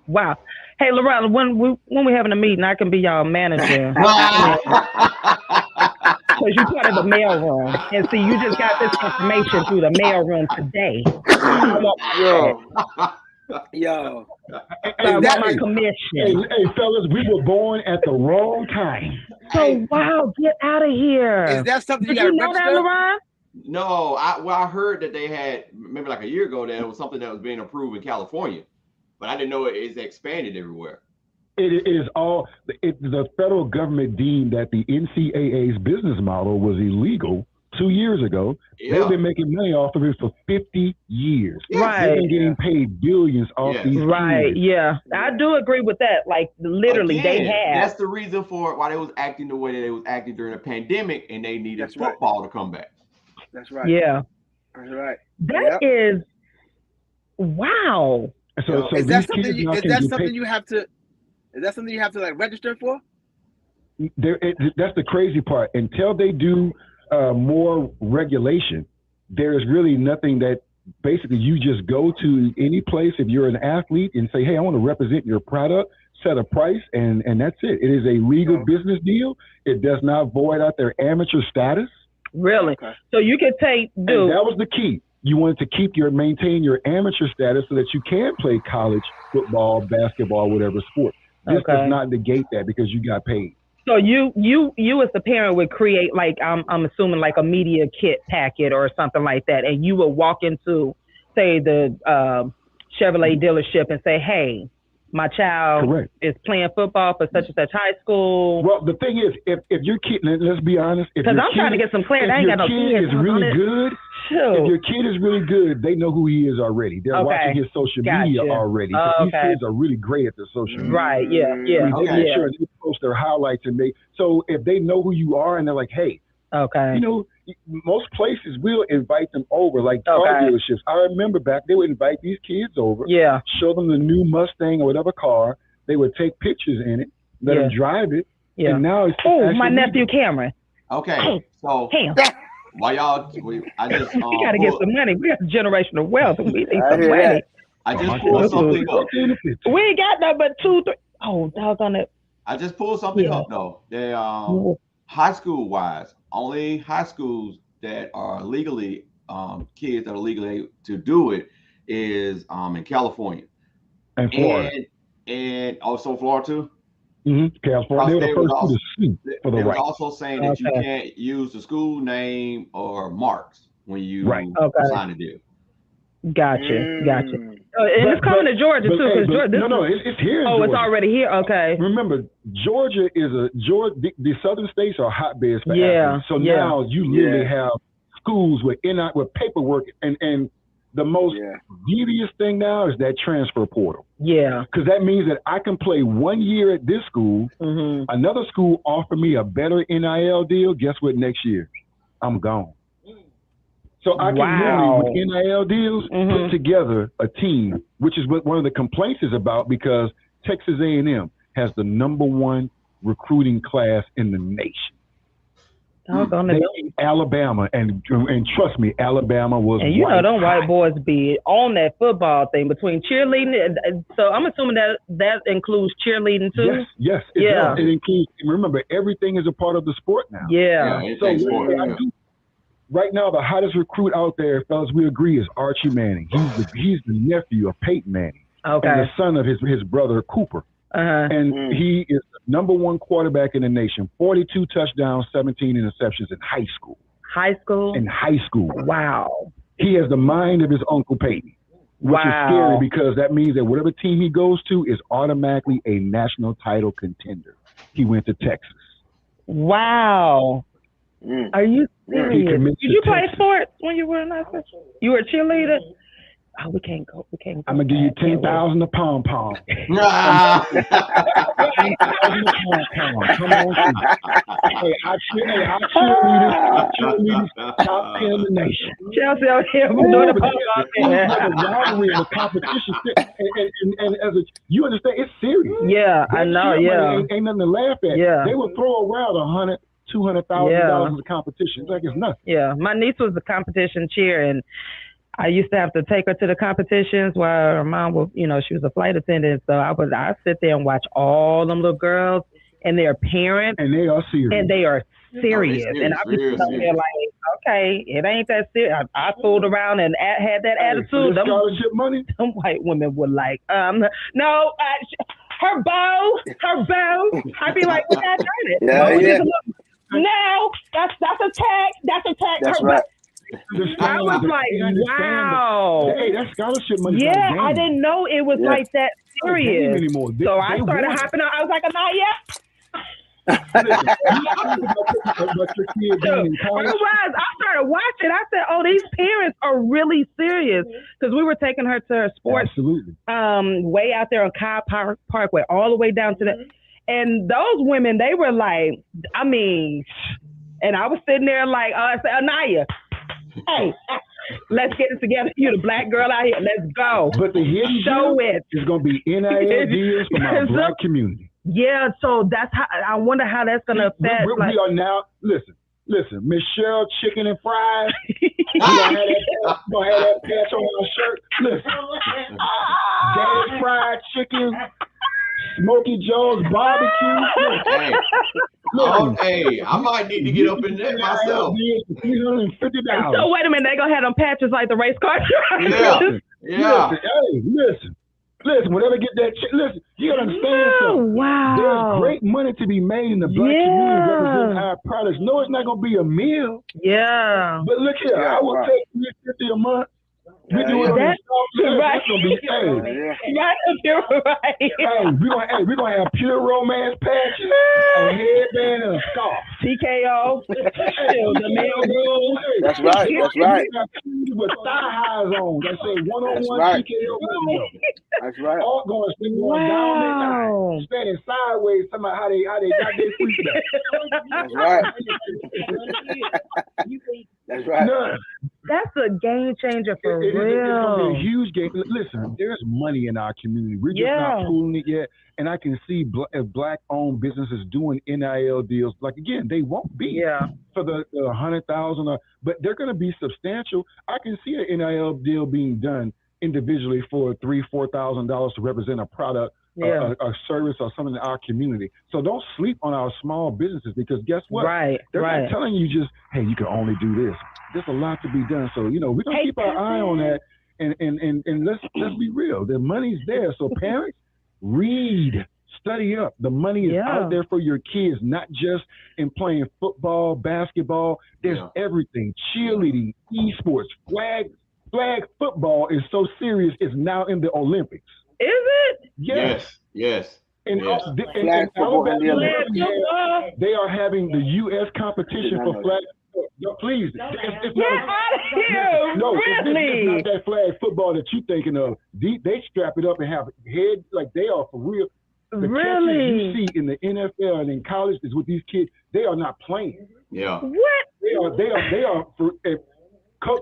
Wow. Hey, LaRon, when we're having a meeting, I can be y'all manager. Because you're part of the mailroom. And see, you just got this information through the mailroom today.
Yo.
I want my commission.
Hey, fellas, we were born at the wrong time.
So, wow, get out of here.
Is that something
Did
you
you
got
know
to
that, LaRon?
No, I heard that they had maybe like a year ago that it was something that was being approved in California, but I didn't know it is expanded everywhere.
It is all the federal government deemed that the NCAA's business model was illegal 2 years ago.
Yeah.
They've been making money off of it for 50 years.
Right.
They've been getting paid billions off
Yes.
these
Right.
kids.
Yeah. I do agree with that. Like literally,
Again,
they have.
that's the reason for why they was acting the way that they was acting during the pandemic, and they needed
That's right.
football to come back.
That's right.
Yeah.
That's right.
That is wow.
So
Is that
these
something?
kids
You,
now
is
can
that
get
something
paid.
you have to? Is that something you have to like register for?
That's the crazy part. Until they do more regulation, there is really nothing that basically you just go to any place if you're an athlete and say, hey, I want to represent your product, set a price, and that's it. It is a legal business deal. It does not void out their amateur status.
Really?
Okay.
So you could take
And that was the key. You wanted to maintain your amateur status so that you can play college football, basketball, whatever sport. This does not negate that because you got paid.
So you as the parent would create like I'm assuming like a media kit packet or something like that, and you would walk into say the Chevrolet dealership and say, hey, my child is playing football for such and such high school.
Well, the thing is, if your kid, let's be honest,
because I'm trying to get some clarity. I ain't got no kids.
If your kid is really good, if your kid is really good, they know who he is already. They're watching his social media already. These kids are really great at their social media.
Right? Yeah. Yeah.
They make sure they post their highlights and so if they know who you are and they're like, hey, you know, most places will invite them over, like car dealerships. I remember back, they would invite these kids over, show them the new Mustang or whatever car. They would take pictures in it, let them drive it, and now it's
my nephew Cameron.
Okay, so why y'all? I just
we gotta get some money. We got generational wealth, and we need some money.
I just pulled something up.
We ain't got nothing but 2, 3. Oh, doggone it!
I just pulled something up though. They high school wise, only high schools that are legally kids that are legally to do it is in California
and Florida,
and also Florida too.
California. They were the first to sue for the right.
Also saying that you can't use the school name or marks when you sign a deal.
Gotcha. And it's coming to Georgia too.
It's here.
Oh, it's already here. Okay.
Remember, Georgia is the southern states are hotbeds for athletes. So now you literally have schools with paperwork and the most devious thing now is that transfer portal.
Yeah.
Because that means that I can play 1 year at this school, another school offer me a better NIL deal. Guess what? Next year, I'm gone. So I can literally, with NIL deals, put together a team, which is what one of the complaints is about because Texas A&M has the #1 recruiting class in the nation. They beat Alabama, and trust me, Alabama was.
And you know, them white boys be on that football thing between cheerleading. So I'm assuming that includes cheerleading too.
Yes, it includes. Remember, everything is a part of the sport now. Right now, the hottest recruit out there, fellas, we agree, is Archie Manning. He's the nephew of Peyton Manning, and the son of his brother Cooper. And he is the #1 quarterback in the nation. 42 touchdowns, 17 interceptions in high school. In high school.
Wow.
He has the mind of his Uncle Peyton, which is scary because that means that whatever team he goes to is automatically a national title contender. He went to Texas.
Wow. Are you serious? Did you play sports when you were in high school? You were a cheerleader? Oh, we can't go.
I'm gonna give you 10,000 a pom pom. 10,000 Come on, hey, our cheerleaders, top 10 in the nation.
Chelsea out here doing the pom
pom. Rivalry and the competition, and as you understand, it's serious.
Yeah, I know. Yeah,
ain't nothing to laugh at.
Yeah,
they would throw around $200,000 in the competition. It's like it's nothing.
Yeah, my niece was a competition cheer, and I used to have to take her to the competitions while her mom was, she was a flight attendant. So I sit there and watch all them little girls and their parents.
And they are serious.
And I was sitting there like, okay, it ain't that serious. I fooled around and had that attitude.
Them scholarship money?
Some white women were like, no, her bow. I'd be like, we're not doing it. No, that's a tax.
That's right.
I was like, wow.
Hey, that scholarship money.
Yeah, I didn't know it was like that serious.
Anymore.
So I started hopping on. I was like, Anaya.
Listen, you
Otherwise, I started watching. I said, "Oh, these parents are really serious," because we were taking her to sports, way out there on Kyle Parkway, all the way down to the. And those women, they were like, I mean, and I was sitting there like, I said, Anaya, hey, let's get it together. You're the black girl out here. Let's go.
But the hidden
show it
is going to be NIL deals from our black community.
Yeah, so that's how I wonder how that's gonna affect.
We are now listen, Michelle Chicken and Fries. we gonna have that patch on our shirt. Listen, Daddy's Fried Chicken, Smokey Joe's Barbecue.
Hey, I might need to get up in that myself.
$350.
So wait a minute, they gonna have them patches like the race car
drivers. Yeah.
Listen, whenever get that listen, you gotta understand something.
Wow.
There's great money to be made in the black community representing our products. No, it's not gonna be a meal.
Yeah.
But look here, I will take $350 a month. We do it on
that's right.
That's gonna be
Right.
Hey, we're gonna have pure romance patches, a headband, and a scarf.
TKO. The mail room.
That's right. That's right.
With thigh highs on. They say one-on-one TKO.
That's right.
All going down, standing sideways, talking about how they got their feet back.
That's right. That's right.
None.
That's a game changer for real.
It's gonna be a huge game. Listen, there's money in our community. We're just not pulling it yet. And I can see black-owned businesses doing NIL deals. Like again, they won't be for the 100,000, but they're going to be substantial. I can see an NIL deal being done individually for $3,000-$4,000 to represent a product, a service, or something in our community. So don't sleep on our small businesses, because guess what? They're not telling you just, hey, you can only do this. There's a lot to be done. So we're gonna keep our eye on that, and let's be real. The money's there. So parents, read, study up. The money is out there for your kids, not just in playing football, basketball. There's everything: cheerleading, esports, flag football is so serious. It's now in the Olympics.
Is it?
Yes.
And Alabama, they are having the U.S. competition for flag. No, please.
Get out of here.
No,
really?
it's not that flag football that you're thinking of. They strap it up and have head like they are for real. The
really?
catches you see in the NFL and in college is with these kids. They are not playing.
Yeah.
What?
They are for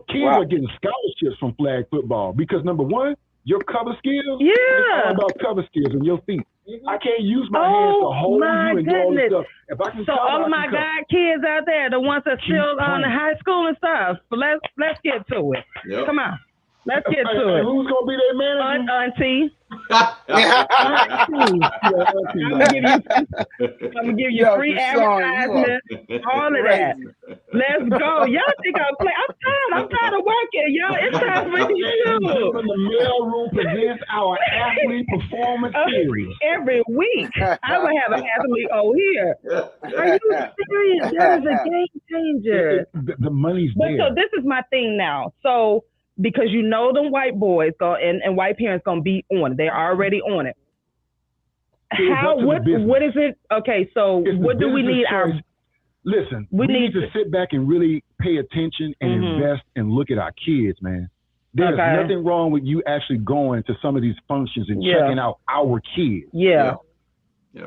kids are getting scholarships from flag football because number one, your cover skills.
Yeah.
It's all about cover skills and your feet. I can't use my hands to hold you and do all this stuff. If I can
so all of my God kids out there, the ones that still on the high school and stuff. So let's get to it. Yep. Come on. Let's get to it.
Who's gonna be their manager?
Auntie. I'm gonna give you free advertisement, all of that. Let's go. Y'all think I'll play? I'm tired of working, y'all. It's time for you.
The mail room presents our athlete performance series
every week. I would have an athlete here. Are you serious? That is a game changer.
The money's there.
So this is my thing now. So because them white boys and white parents gonna be on it. They're already on it. What is it? Okay, so what do we need?
Listen, we need to sit back and really pay attention and invest and look at our kids, man. There's nothing wrong with you actually going to some of these functions and checking out our kids.
Yeah.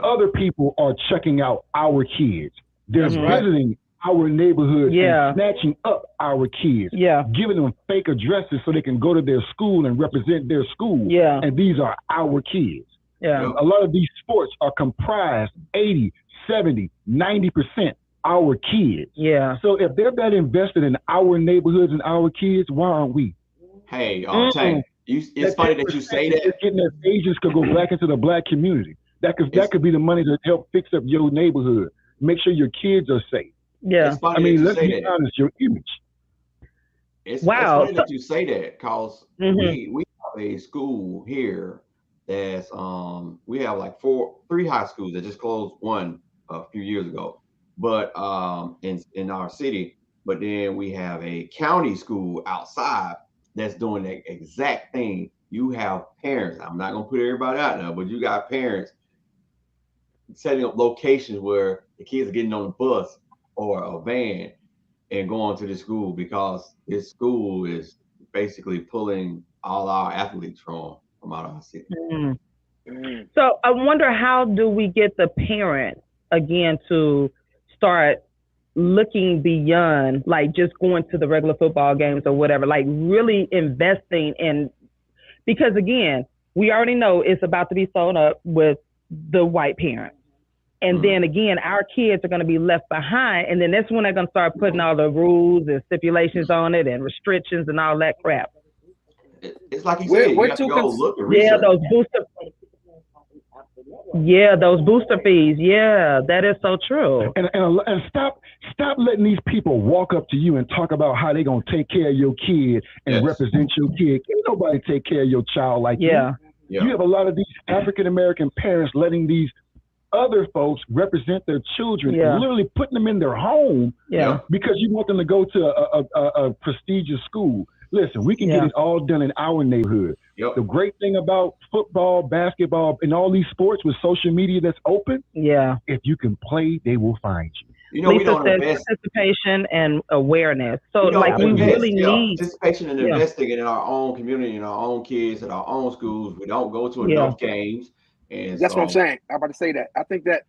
Other people are checking out our kids. They're visiting our neighborhood and snatching up our kids, giving them fake addresses so they can go to their school and represent their school. Yeah. And these are our kids. Yeah. A lot of these sports are comprised 80, 70, 90% our kids. Yeah. So if they're that invested in our neighborhoods and our kids, why aren't we?
Hey, Tank, it's funny that you say that.
Getting their agents could go back into the black community. That could be the money to help fix up your neighborhood. Make sure your kids are safe.
Yeah.
I mean, let's be honest, your image.
It's funny that you say that, because we have a school here that's we have like 3 high schools that just closed one a few years ago. But in our city, but then we have a county school outside that's doing that exact thing. You have parents. I'm not gonna put everybody out there, but you got parents setting up locations where the kids are getting on a bus or a van and going to the school because this school is basically pulling all our athletes from out of our city.
So I wonder, how do we get the parents again to start looking beyond like just going to the regular football games or whatever, like really investing in, because again, we already know it's about to be sold up with the white parents. And then again, our kids are going to be left behind. And then that's when they're going to start putting all the rules and stipulations on it and restrictions and all that crap.
It's like you said, you have to go look and research.
Those booster fees. Yeah, that is so true.
And stop letting these people walk up to you and talk about how they're going to take care of your kid and represent your kid. Can't nobody take care of your child like you. You have a lot of these African-American parents letting these other folks represent their children and literally putting them in their home because you want them to go to a prestigious school. Listen, we can get it all done in our neighborhood. The great thing about football, basketball, and all these sports with social media that's open, if you can play, they will find you.
You know,
Lisa said participation and awareness. So, like, we really need
participation and investing in our own community, in our own kids, at our own schools. We don't go to enough games. And
that's what I'm saying. I'm about to say that. I think that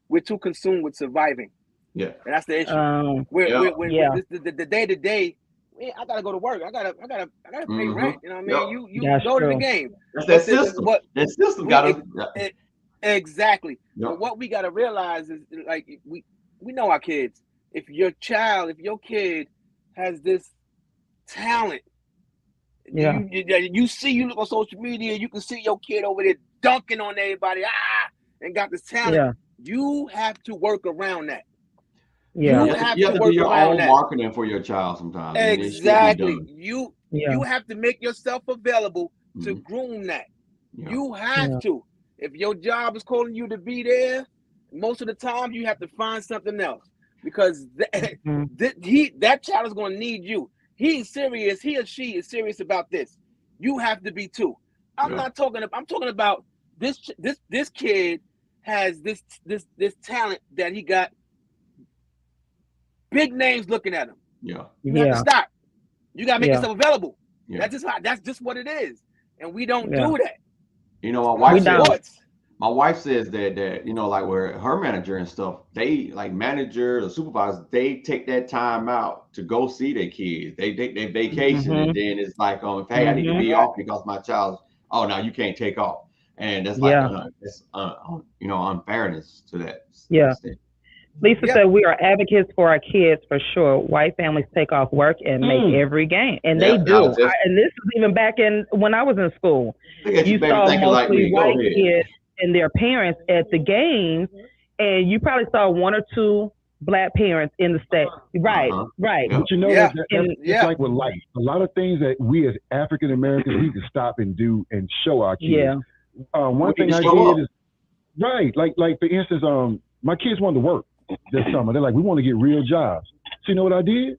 we're too consumed with surviving. And that's the issue. The day to day, I gotta go to work. I gotta pay rent. You know what I mean? You go to the game.
That's that system. That system gotta
exactly. But what we gotta realize is, like, we know our kids. If your kid has this talent, you look on social media, you can see your kid over there dunking on everybody, and got this talent. You have to work around that. You have to do your own
marketing for your child sometimes.
Exactly. You have to make yourself available to groom that. You have to. If your job is calling you to be there, most of the time you have to find something else, because that child is going to need you. He's serious. He or she is serious about this. You have to be too. I'm talking about this kid has this talent that he got. Big names looking at him. You have to stop. You gotta make yourself available. That's just what it is. And we don't do that.
You know, my wife says that you know, like, where her manager and stuff, they, like, manager or supervisors, they take that time out to go see their kids. They take their vacation, and then it's like, hey, I need to be off because my child's, no, you can't take off. And that's like it's you know, unfairness to that.
Lisa said we are advocates for our kids for sure. White families take off work and make every game, and they do. And this is even back in when I was in school. You saw mostly white kids and their parents at the games, and you probably saw one or two black parents in the state. Right.
But you know, that's like with life. A lot of things that we as African Americans need to stop and do and show our kids. One thing I did is like for instance, my kids wanted to work this summer. They're like, we want to get real jobs. So you know what I did?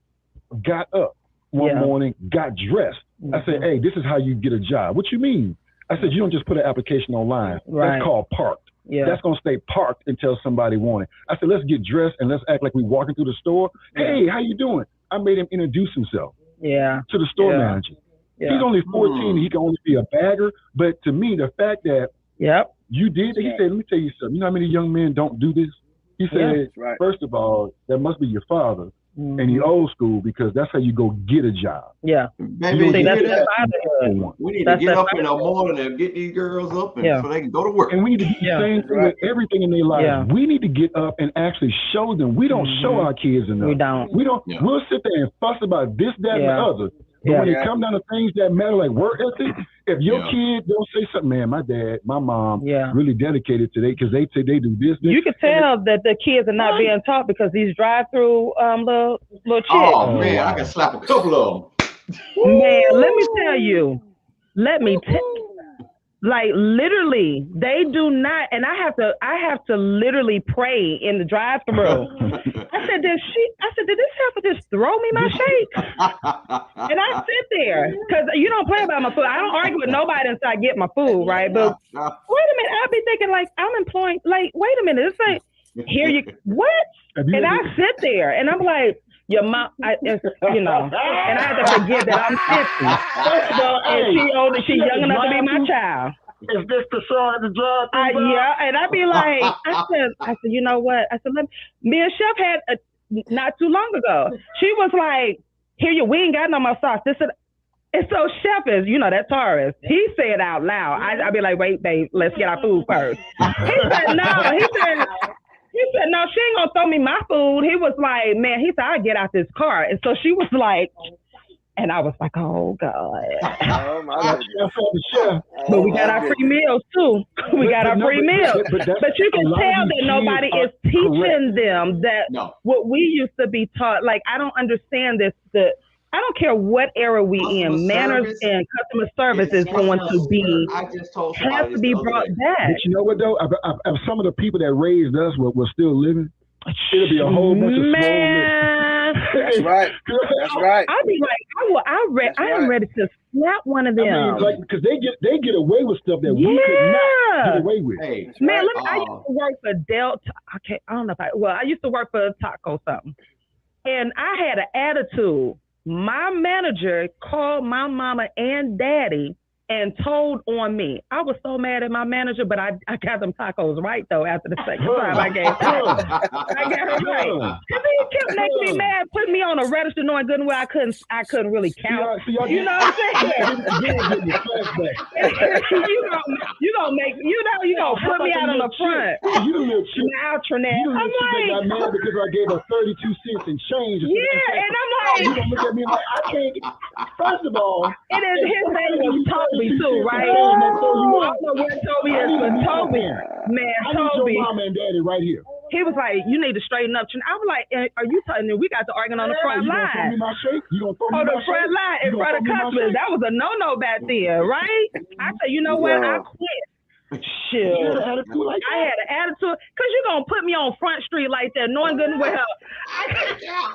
Got up one morning, got dressed. I said, hey, this is how you get a job. What you mean? I said, you don't just put an application online. That's called parked. That's going to stay parked until somebody wants it. I said, let's get dressed and let's act like we're walking through the store. Hey, how you doing? I made him introduce himself to the store manager. He's only 14. He can only be a bagger. But to me, the fact that you did it, he said, let me tell you something. You know how many young men don't do this? He said, first of all, that must be your father. And he old school, because that's how you go get a job.
Baby, we need to get up in the morning and get these girls up so they can go to work.
And we need to do the same thing with everything in their life. We need to get up and actually show them. We don't show our kids enough. We don't. We'll sit there and fuss about this, that, and the other. But when it comes down to things that matter, like work ethic, if your kid don't say something, man, my dad, my mom really dedicated today because they say they do this.
You can tell that the kids are not being taught because these drive-through little chicks.
Oh man, I can slap a couple of them.
Man, let me tell you. Like literally, they do not, and I have to literally pray in the drive-thru. I said, did this heifer just throw me my shake? And I sit there because you don't play about my food. I don't argue with nobody until I get my food, right? But wait a minute, I'll be thinking like I'm employing. Like, wait a minute, it's like here you what? And I sit there and I'm like, your mom, and I had to forget that I'm 50. First of all, and she young enough to be my child.
Is this the song at the drive?
Yeah, and I'd be like, I said, you know what? I said, me and Chef had not too long ago. She was like, here we ain't got no more sauce. This is, and so Chef is, that Taurus. He said out loud. I'd be like, wait, babe, let's get our food first. He said, no. He said, no, she ain't gonna throw me my food. He was like, man, he said, I'll get out this car. And so she was like, and I was like, oh God.
Oh my God.
But we got our free meals too. We got our free meals. But you can tell that nobody is teaching them that what we used to be taught. Like, I don't understand this. I don't care what era we in. Manners and customer service is going to be has to be brought back.
But you know what though? If some of the people that raised us were still living, it'll be a whole bunch of small lists.
That's right. That's right.
I'll be like, I am ready to slap one of them.
I mean, like, because they get away with stuff that we could not get away with.
Hey,
man, look, I used to work for Delta. Okay, I don't know if I used to work for Taco something, and I had an attitude. My manager called my mama and daddy and told on me. I was so mad at my manager, but I got them tacos right though after the second time I gave them. I got it right. Because he kept making me mad, putting me on a register knowing good and well I couldn't really count. You know what I'm saying? you gonna put me out on the front. Now, Trinette. I'm like,
I got mad because I gave her 32 cents in change.
Yeah, and I'm like,
you gonna look at me like I can't. First of all,
it is his name was Toby too, right? I don't know where Toby is, but Toby, man, Toby.
Your mama and daddy right here.
He was like, you need to straighten up. I was like, are you telling me we got to arguing on the front line? On the front line in front of customers. That was a no-no back then, right? I said, you know what? I quit. Shit. I had an attitude because you're gonna put me on Front Street like that, knowing good and well.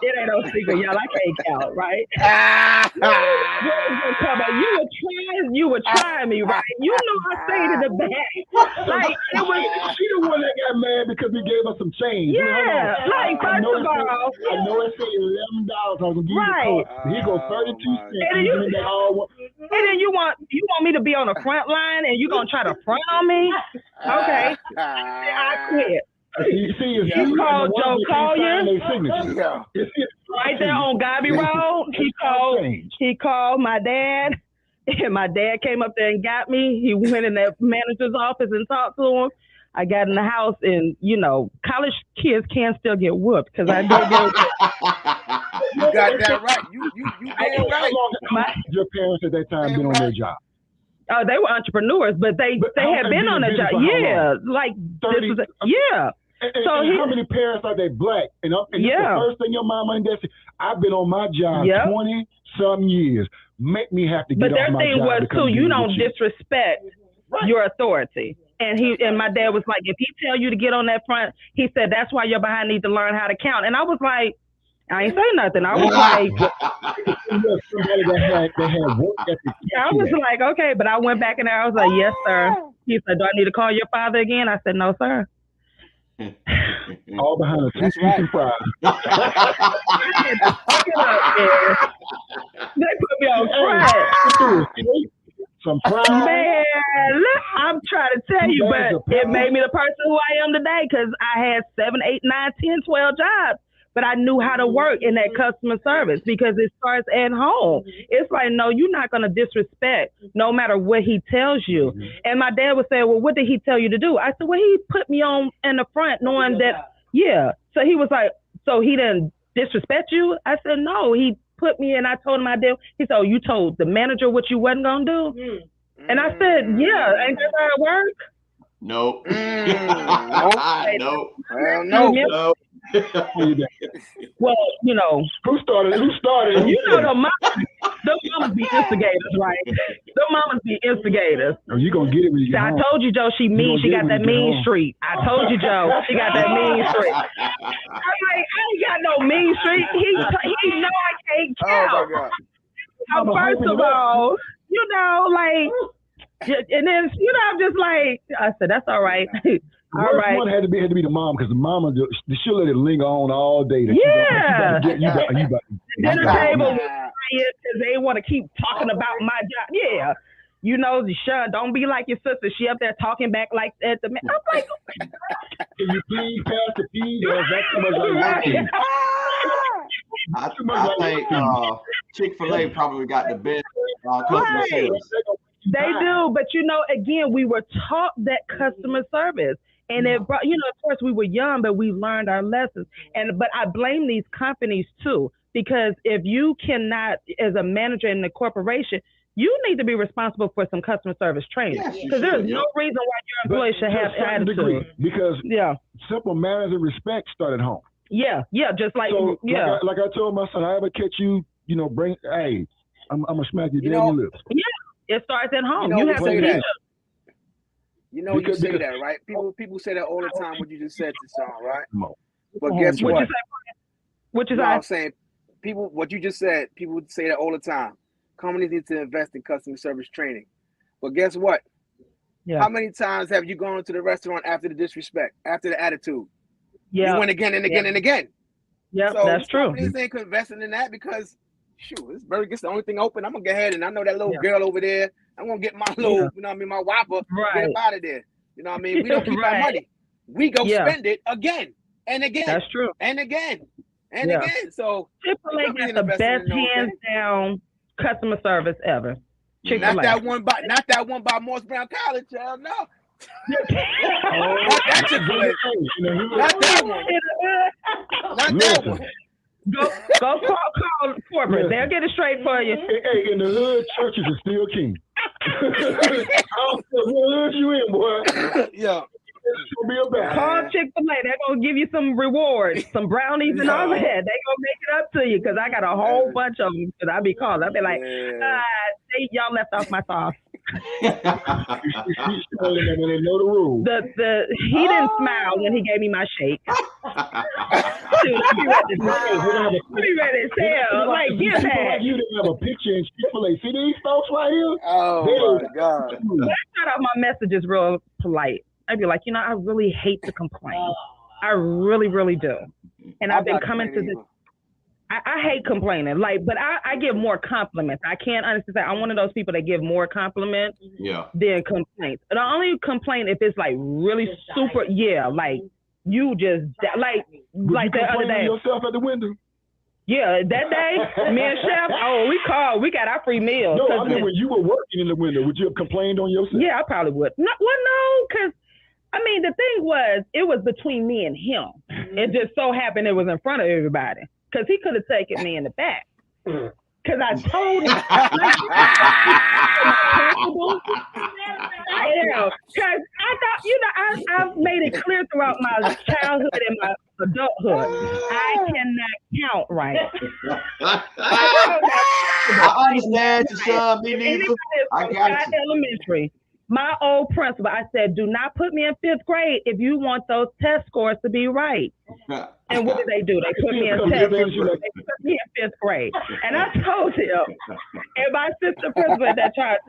It ain't no secret, y'all. I can't count, right? You were trying me, right? You know I stayed in the back. Like it was.
She the one that got mad because we gave her some change.
Yeah, like first of all,
I know it said $11. I was gonna give you the code. He goes 32 cents.
And then you want me to be on the front line and you gonna try to front on me? Okay. I quit. You called Joe Collier right there on Gobby Road. He called my dad, and my dad came up there and got me. He went in the manager's office and talked to him. I got in the house, and college kids can still get whooped because I did get whooped.
You got that right. You damn right.
Your parents at that time been on their job.
Oh, they were entrepreneurs, but they had been on a job. Yeah, like 30, yeah.
And how many parents are they black? And the first thing your mama and dad said, I've been on my job 20-some years. Make me have to get off my job.
But their thing was too, you don't disrespect your authority. And my dad was like, if he tell you to get on that front, he said that's why you're behind need to learn how to count. And I was like, I ain't say nothing. I was like, I was like, okay, but I went back in there. I was like, yes, sir. He said, do I need to call your father again? I said, no, sir.
All behind a two-piece and fries.
They put me on front.
Some fries.
Man, look, I'm trying to tell you, but it made me the person who I am today because I had 7, 8, 9, 10, 12 jobs. But I knew how to work in that customer service because it starts at home. It's like, no, you're not going to disrespect no matter what he tells you. And my dad would say, well, what did he tell you to do? I said, well, he put me on in the front knowing that, So he was like, so he didn't disrespect you? I said, no, he put me in. I told him I did. He said, oh, you told the manager what you wasn't going to do? And I said, yeah, ain't that how it work?
Nope.
Nope. Well, no.
How you doing?
Well, you know,
Who started?
you know the mamas be instigators, right? The mamas be instigators.
Oh, you gonna get it when you
See,
get
I
home.
told you, Joe, she mean.
gonna
She
get it
got
when
that
you get
mean
home.
streak. I told you, Joe, she got that mean streak. I'm like, I ain't got no mean streak. He know I can't
Oh
count.
my God.
First of all, you know, like, and then, you know, I'm just like, I said, that's all right. All
Worst
right.
one had to be the mom, because the mama she'll let it linger on all day. That
Yeah.
you about
Dinner
to
table was quiet because they want to keep talking about my job. Yeah. You know, Sean, don't be like your sister. She up there talking back like that. I'm like,
Can you please pass the peas? Or is that too much like
I think Chick-fil-A probably got the best customer service.
They do, but you know, again, we were taught that customer service, and it brought, you know, of course, we were young, but we learned our lessons. But I blame these companies too, because if you cannot, as a manager in the corporation, you need to be responsible for some customer service training, because there's no reason why your employees should have attitude.
Because simple manners and respect start at home.
Yeah, just like
like I told my son, I ever catch you, you know, hey, I'm gonna smack you dead in your lips.
Yeah. It starts at home.
You know,
you have to
say
teach
that. You know, you say
because-
that, right? People say that all the time. What you just said to Sean, right?
No.
But guess what?
Which is
I'm saying, people. What you just said. People say that all the time. Companies need to invest in customer service training. But guess what?
Yeah.
How many times have you gone to the restaurant after the disrespect, after the attitude?
Yeah.
You went again and again and again.
Yeah,
so
that's true.
Companies ain't investing in that because, shoot, this burger gets the only thing open. I'm gonna go ahead and I know that little girl over there. I'm gonna get my little, you know what I mean, my Whopper, get up out of there. You know what I mean? We don't keep our money. We go spend it again and again.
That's true.
And again and again. So
Chick-fil-A got the best hands down customer service ever. Chick-fil-A.
Not that one by Morris Brown College, child. No. Not that Chick-fil-A. Not that one. Not that one.
Go call corporate. They'll get it straight for you.
Hey, in the hood, churches are still king. I don't care what hood you in, boy.
Yeah.
Call Chick-fil-A. They're gonna give you some rewards, some brownies and all that. They gonna make it up to you because I got a whole bunch of them. Because I be called. I be like, y'all left off my sauce.
They know the rules.
He didn't smile when he gave me my shake. Dude, I be ready to tell. Like, get that.
You didn't have a picture in Chick-fil-A. See these folks right here?
Oh my God.
I start off my messages real polite. I'd be like, you know, I really hate to complain. I really, really do. And I've been coming to this. I hate complaining, but I give more compliments. I can't honestly say I'm one of those people that give more compliments than complaints. And I only complain if it's like really super, like you just like the other day.
Yourself at the window.
Yeah, that day, me and Chef, we got our free meals.
No, I mean when you were working in the window, would you have complained on yourself?
Yeah, I probably would. No, because I mean the thing was, it was between me and him. It just so happened it was in front of everybody. Because he could have taken me in the back. Because I told him. Because I thought, you know, I've made it clear throughout my childhood and my adulthood. I cannot count right.
I understand you, son. Me neither. I got you.
Elementary. My old principal, I said, do not put me in 5th grade if you want those test scores to be right. And what did they do? They put me in 5th grade. And I told him, and my sister principal that tried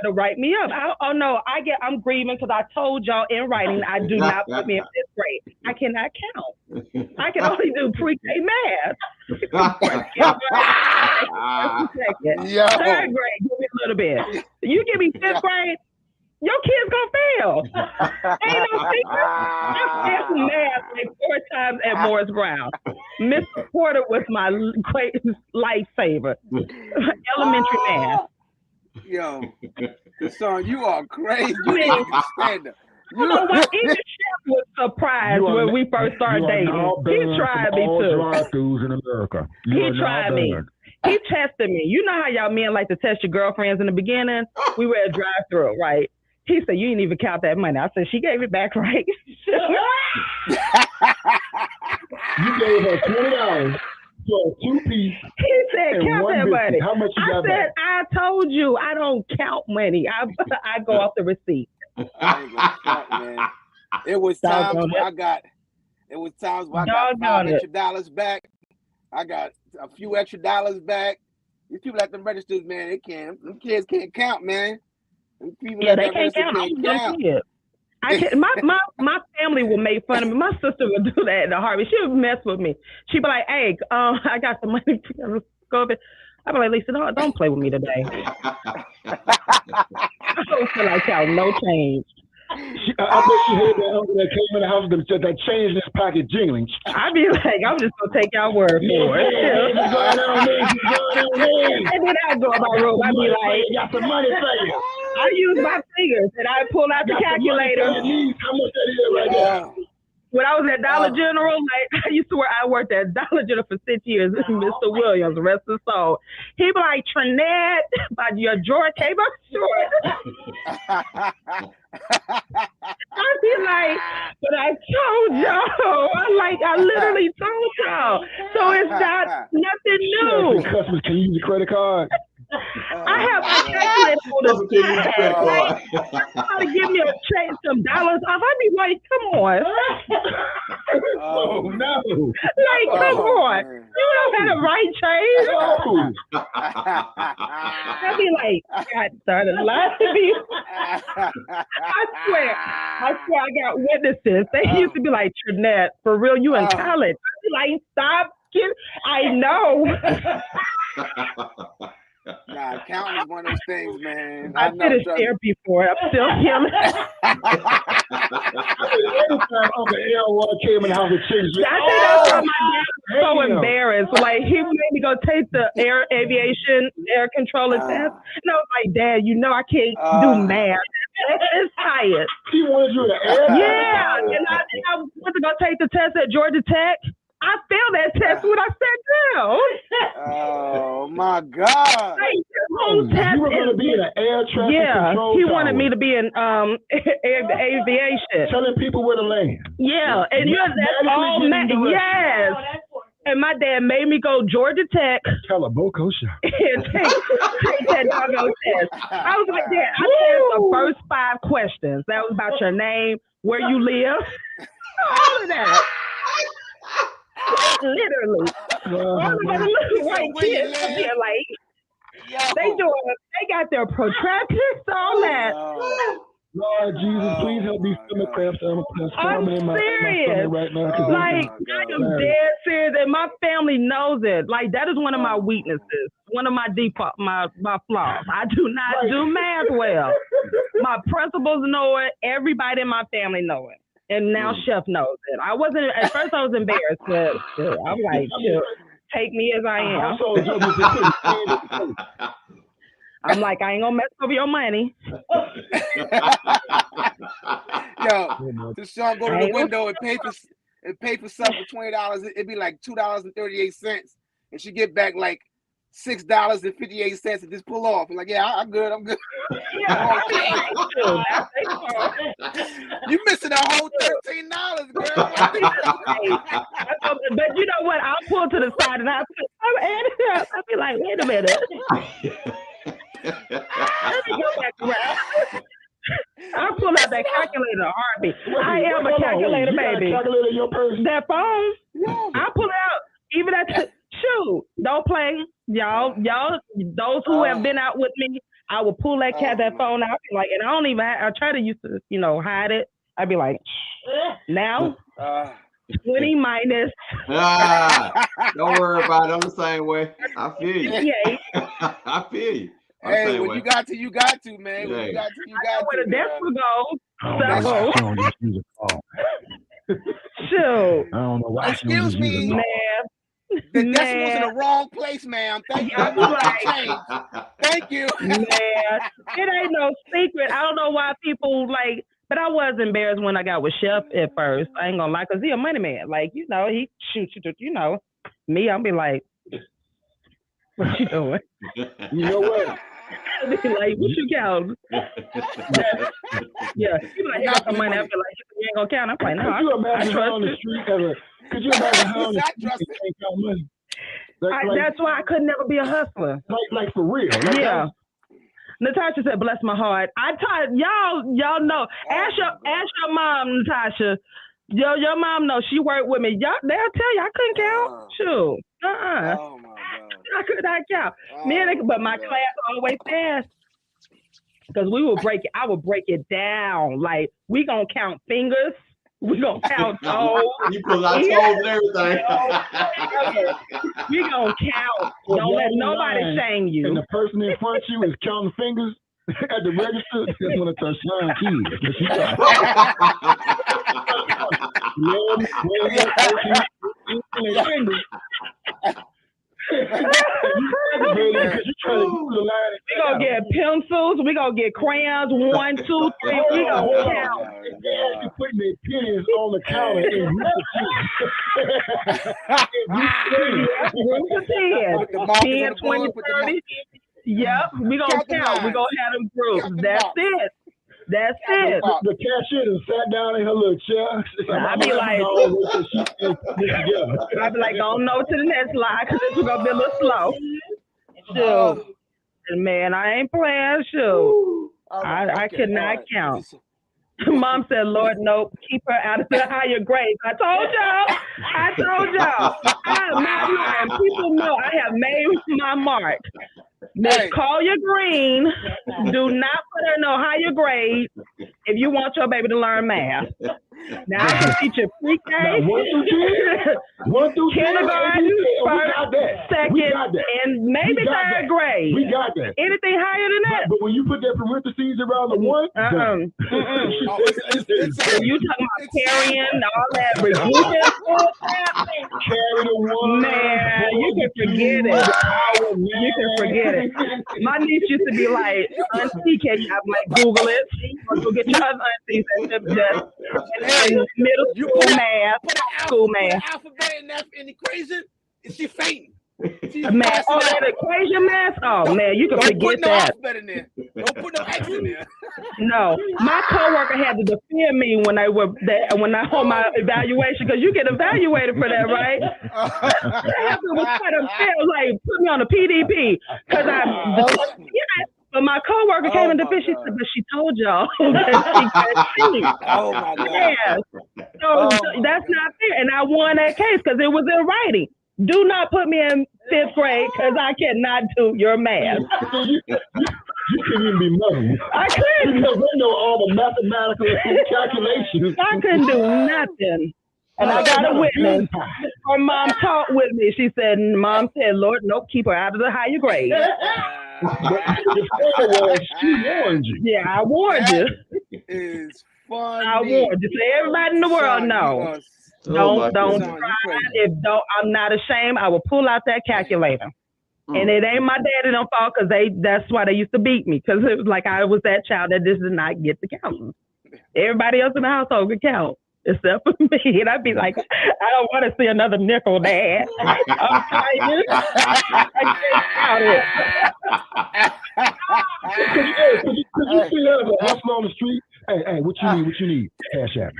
to write me up. I'm grieving because I told y'all in writing I do not put me in 5th grade. I cannot count. I can only do pre-K math. 3rd grade, give me a little bit. You give me 5th grade, your kid's gonna fail. Ain't no secret. I failed math like 4 times at Morris Brown. Miss Porter was my greatest lifesaver. Elementary math.
Yo, son, you are crazy. You
mean,
need to stand up.
You know what? Even Chef was surprised when we first started dating. He tried me too.
Drive-thrus in America.
He tried me. He tested me. You know how y'all men like to test your girlfriends in the beginning? We were at drive-thru, right? He said, you didn't even count that money. I said, she gave it back, right?
You gave her $20 for a 2-piece.
He said,
and
count
one
that
biscuit.
money.
How much you
I
got
said,
back?
I told you I don't count money. I go off the receipt.
I ain't gonna front, man. It was times
Doggone
where
it.
I got 5
Doggone it.
extra dollars back. I got a few extra dollars back. These people at the registers, man, them kids can't count, man. Them people
Yeah,
at
they
that
can't
register
count. I
can't
was gonna
count.
see it. I can't, my family will make fun of me. My sister would do that in the heartbeat. She would mess with me. She'd be like, "Hey, I got some money. Go over." I'd be like, "Lisa, don't play with me today. I don't feel like counting no change."
I bet she heard that uncle that came in the house that said that change in his pocket jingling.
I'd be like, I'm just gonna take your word for it. And then I'd go in my room. I'd be like,
got some money for you.
I use my fingers and I pull out the calculator.
How much that is right there?
When I was at Dollar General, like I used to work, I worked at Dollar General for 6 years. Mr. Williams, rest his soul. He'd be like, Trinette, by your drawer came up short. I'd be like, but I told y'all. I literally told y'all. So it's not nothing new.
Customers can use a credit card.
I have a calculator on the side. Somebody give me some dollars off. I'd be like, come on.
Oh, no.
Like, come on.
Man.
You don't have the right change. I'd be like, God started lying to me. I swear I got witnesses. They used to be like, Trinette, for real, you in college. I'd be like, stop. I know.
Nah, counting is one of those things, man.
I finished therapy for it. I'm still healing.
Every time Uncle L came in the house with chicks,
I think that's why my dad was so embarrassed. Like, he made me go take the air controller test. And I was like, Dad, you know I can't do math. It's tired.
He wanted you to air.
Yeah. And I went to go take the test at Georgia Tech. I failed that test when I sat down.
Oh my God!
You were going to be in an air traffic control
he
tower.
wanted me to be in aviation.
Telling people where to land.
Yeah, and that's all. Yes. And my dad made me go Georgia Tech.
Tell a Boco shot.
And take that doggone test. I was like, Dad, I passed the first 5 questions. That was about your name, where you live, all of that. Literally. All of the little white kids up there, like, they got their protractors, all that.
Lord Jesus, please help these stomach cramps. I'm
serious.
in my stomach right now.
Like, I am dead serious, and my family knows it. Like, that is one of my weaknesses, one of my default, my flaws. I do not do math well. My principals know it. Everybody in my family know it. And now Chef knows it. At first I was embarrassed, but I'm like, take me as I am. I'm like, I ain't gonna mess over your money.
Yo, TaShon go to the window and pay for something for $20. It'd be like $2.38, and she get back like $6.58 and just pull off. I'm like, yeah, I'm good. You missing a whole $13, girl.
But you know what? I'll pull to the side and I'll add it up. I'll be like, wait a minute. Let me go back around. I'll pull out that calculator in a heartbeat. I am a calculator, baby.
Calculator in your purse?
That phone, I'll pull it out. Even at shoot, don't play. Y'all, those who have been out with me, I will pull that phone out. Like, and I don't even, I try to used to, hide it. I'd be like, now, 20 minus.
Don't worry about it. I'm the same way. I feel you. I feel you.
Hey, when you got to, man. When you got to, you got to.
Where the decimal goes. Shoot.
I don't know why.
Excuse me,
man.
The decimal's in the wrong place, ma'am. Thank you. Thank you.
Man, it ain't no secret. I don't know why people but I was embarrassed when I got with Chef at first. I ain't gonna lie, because he a money man. Like, he shoots you, me, I'll be like, what you doing?
You know what?
They be like, what you count? Yeah. People like, you got some money. I feel like you ain't gonna count. I'm like, no,
Could you imagine
I
her on the
trust
street? Could you imagine her on the
I
street
trust
and can't count money?
that's why I could never be a hustler.
Like for real.
Yeah. Natasha said, "Bless my heart." I taught y'all know. Ask your mom, Natasha. Your mom knows. She worked with me. Y'all, they'll tell you I couldn't count. Shoot.
Oh my God.
I could not count.
Oh,
But my class always passed because we would break it. I would break it down. Like we gonna count fingers. We gonna count toes.
You pull out toes and everything.
We gonna count. Don't let nobody shame you.
And the person in front of you is counting fingers at the register. That's one of TaShon kids. She fingers.
We gonna get pencils. We gonna get crayons. 1, 2, 3. We gonna count.
You putting their pennies on the counter and
Groups of 10, 20, 30. Yep, we gonna count. We gonna have them groups. That's it. That's it.
The cashier sat down in her little chair.
I'd be like, don't know to the next line because this is gonna be a little slow. Shoot. Man, I ain't playing. Shoot. I could not count. Mom said, Lord, nope, keep her out of the higher grades. I told y'all. And people know I have made my mark. Miss Collier Green, do not put her in no higher grade if you want your baby to learn math. Now I can teach you pre-K, kindergarten, first, second, and maybe third grade.
We got that.
Anything higher than that?
But when you put that parentheses around the one,
you talking about carrying all that reducing
carry the one.
Man, you can forget it. You can forget it. My niece used to be like, Auntie, can you Google it? Go get your other aunties and middle school math, school math.
Alphabet in that in the equation, is she fainting?
Math, that equation math? Oh man, you can forget that.
Don't put no alphabet in there. Don't put no X in there.
No, my coworker had to defend me when I on my evaluation because you get evaluated for that, right? It was quite unfair. Like put me on a PDP because but my coworker came in defense. She said, "But she told y'all that she could see."
Oh my God!
Yeah, so that's not fair, and I won that case because it was in writing. Do not put me in 5th grade because I cannot do your math.
You couldn't even be mother.
I couldn't.
Because they know all the mathematical calculations.
I couldn't do nothing. And I got a witness. Her mom talked with me. She said, Mom said, Lord, nope, keep her out of the higher grade.
She warned you.
Yeah, I warned you.
Is funny.
I warned you. So everybody in the world know. Don't try. I'm not ashamed. I will pull out that calculator. And it ain't my daddy no fault because that's why they used to beat me because it was like I was that child that just did not get the counting. Everybody else in the household could count except for me. And I'd be like, I don't want to see another nickel, Dad. I'm trying. I can't count it.
Could you see her hustling on the street? Hey, what you need? What you need? Cash app.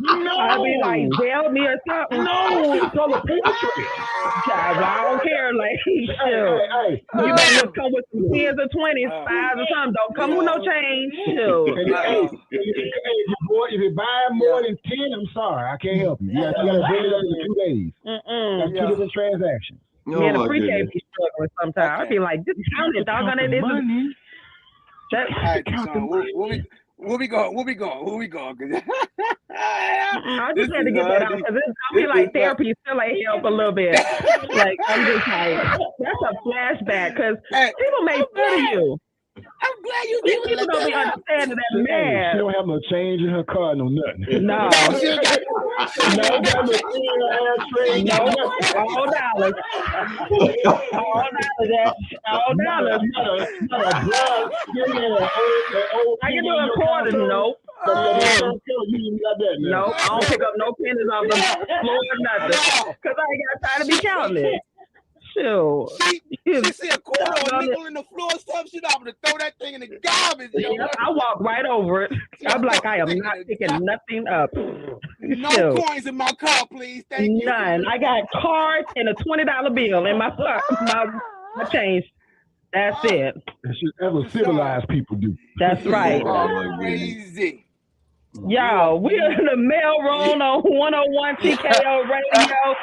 No.
I'd be like, bail me or something.
No, it's on the paper trail.
I don't care. Like,
Hey.
You better just come with some 10s or 20s, 5s or something. Don't come with no change.
If you buy more than 10, I'm sorry. I can't help you. You got to bring it up in 2 days. That's 2 different transactions.
Me and the pre-K be struggling sometimes. I'd be like, just count it, dog on it.
All right, so where we going? Who we going?
I just had to get that out because I feel like therapy still ain't help a little bit. Like I'm just like that's a flashback because people make fun of you.
I'm glad you
people don't be understanding that man.
She don't have no change in her car, no nothing.
No. All dollars. I can do a quarter, nope. Nope, I don't pick up no pennies off the floor or nothing. Because I ain't got time to be counting it. Sure.
She see a quarter or a nickel in the floor or something, she not gonna throw that thing in the garbage, yo.
Yep, I walk right over it. I'm like, I am not picking nothing up.
No
Sure.
coins in my car, please. Thank you.
None. I got cards and a $20 bill in my change. That's it.
That shit ever civilized people do.
That's right.
You are crazy.
Y'all, we are in the mail room on 101 TKO Radio.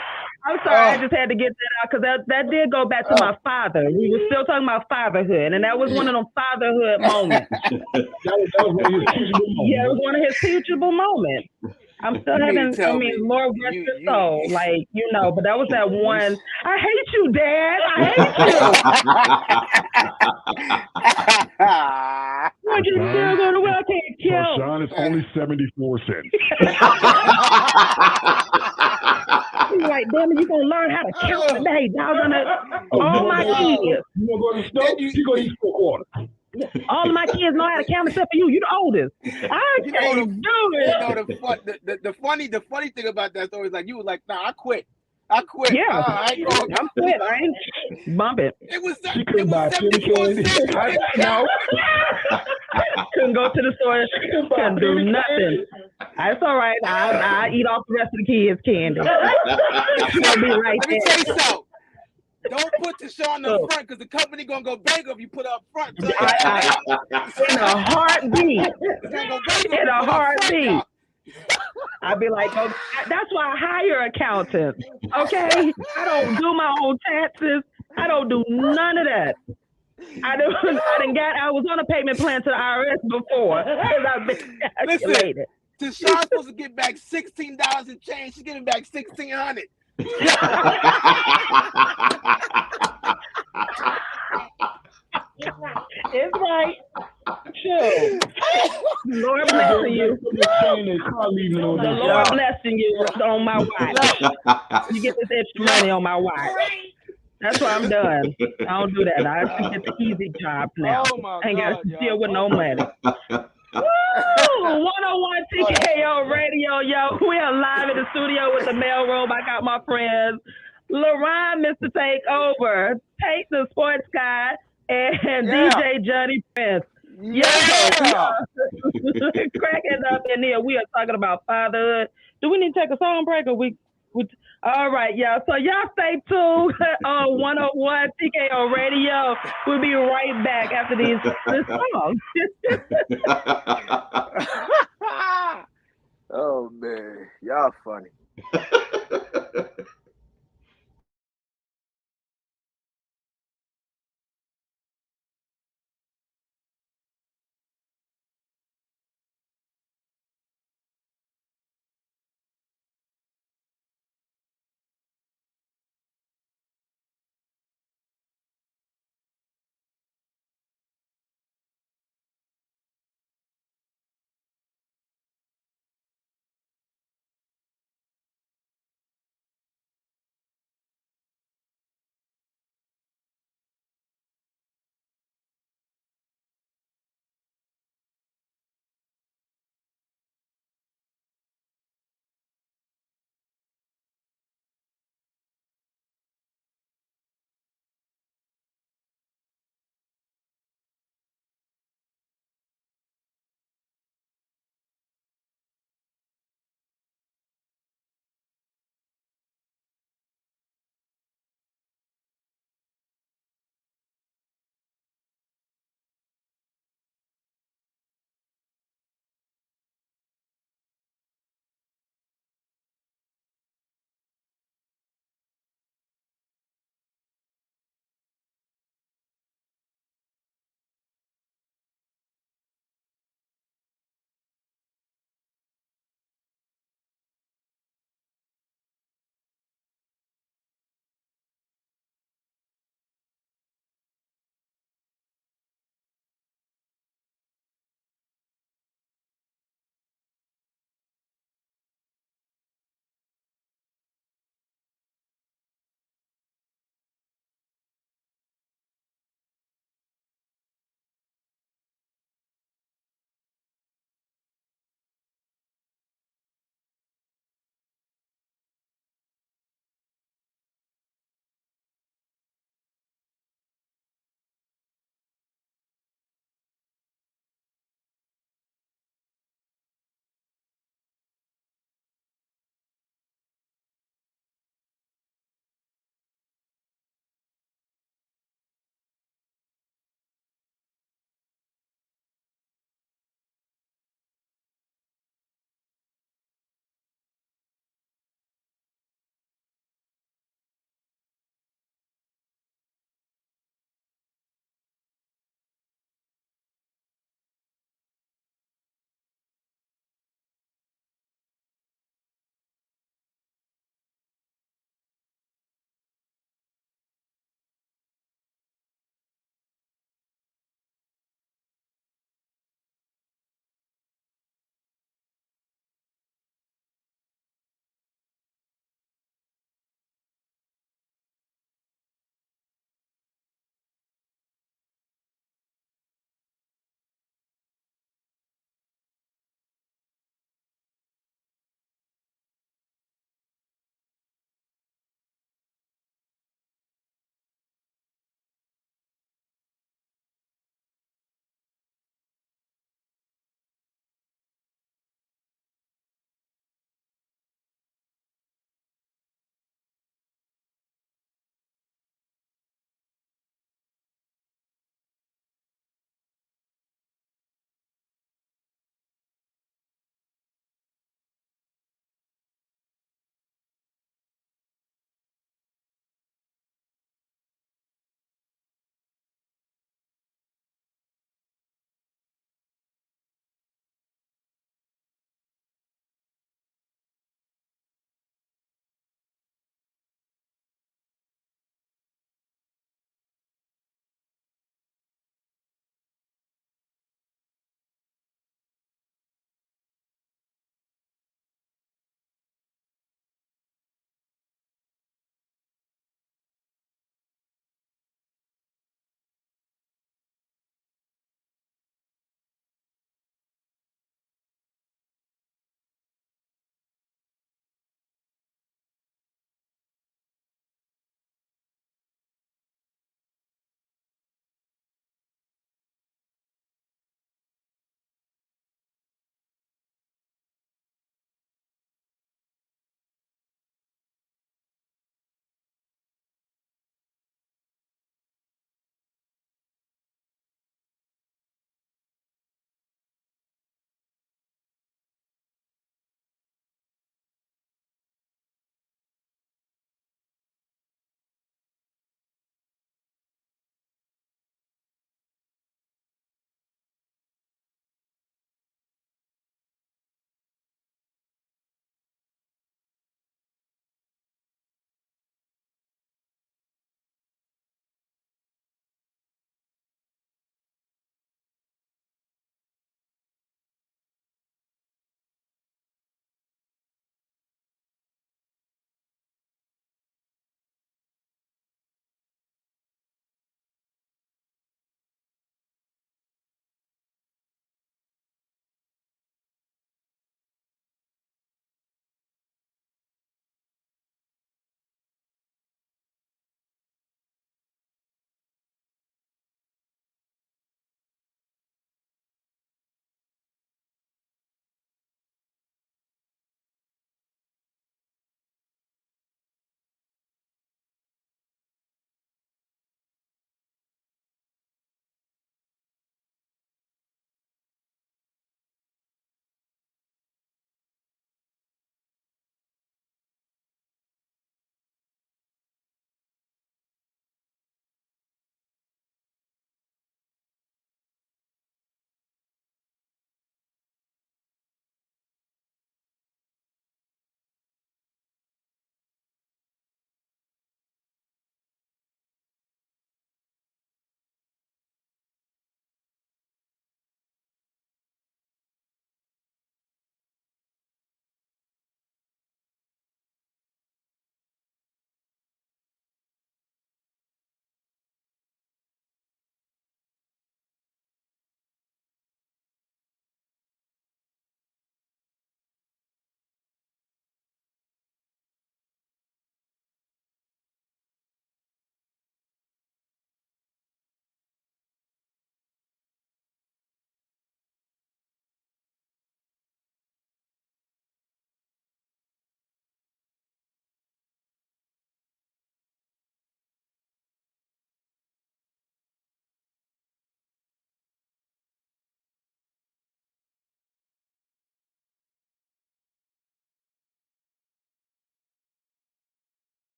I'm sorry, I just had to get that out because that did go back to my father. We were still talking about fatherhood, and that was one of them fatherhood moments.
That was one of his teachable moments.
Yeah, it was one of his teachable moments. I'm still Lord rest his soul, like, you know, but that was that one. I hate you, Dad. I hate you. I can still go to work. I can't kill.
TaShon is only 74 cents.
He's like, damn it, you gonna learn how to count today, dog. All my kids.
You wanna go to the store? You go eat 4 quarters.
All of my kids know how to count except for you. You the oldest. I can't do it.
You know the funny thing about that story is like you was like, nah, I quit. I quit.
Yeah,
I ain't going.
I'm quit. I ain't bump it.
It was
She couldn't buy
74
candy.
cents.
No. Couldn't go to the store. Couldn't do nothing. It's all right. I eat off the rest of the kids' candy. I'll be right
Let me
there.
tell you something. Don't put TaShon up front because the company gonna go bankrupt if you put it up front.
In a heartbeat.
It's gonna go bankrupt
In a
if you put it up front,
heartbeat.
y'all.
I'd be like, oh, that's why I hire accountants. Okay, I don't do my own taxes. I don't do none of that. I was on a payment plan to the IRS before because I've been calculated.
Listen, TaShon's supposed to get back $16 and change. She's getting back $1,600.
It's right. Sure. Lord blessing you. The Lord blessing you on my watch. You get this extra money on my watch. That's why I'm done. I don't do that. I get the easy job now. I ain't got to deal with no money. Woo! 101 TKO Radio, yo. We are live in the studio with the mailroom. I got my friends LaRon, Mr. Takeover, Take the Sports Guy, and DJ Johnny Prince. Cracking up in here. We are talking about fatherhood. Do we need to take a song break or we all right, y'all. So y'all stay tuned on 101 TKO Radio. We'll be right back after this song.
Oh man, y'all funny.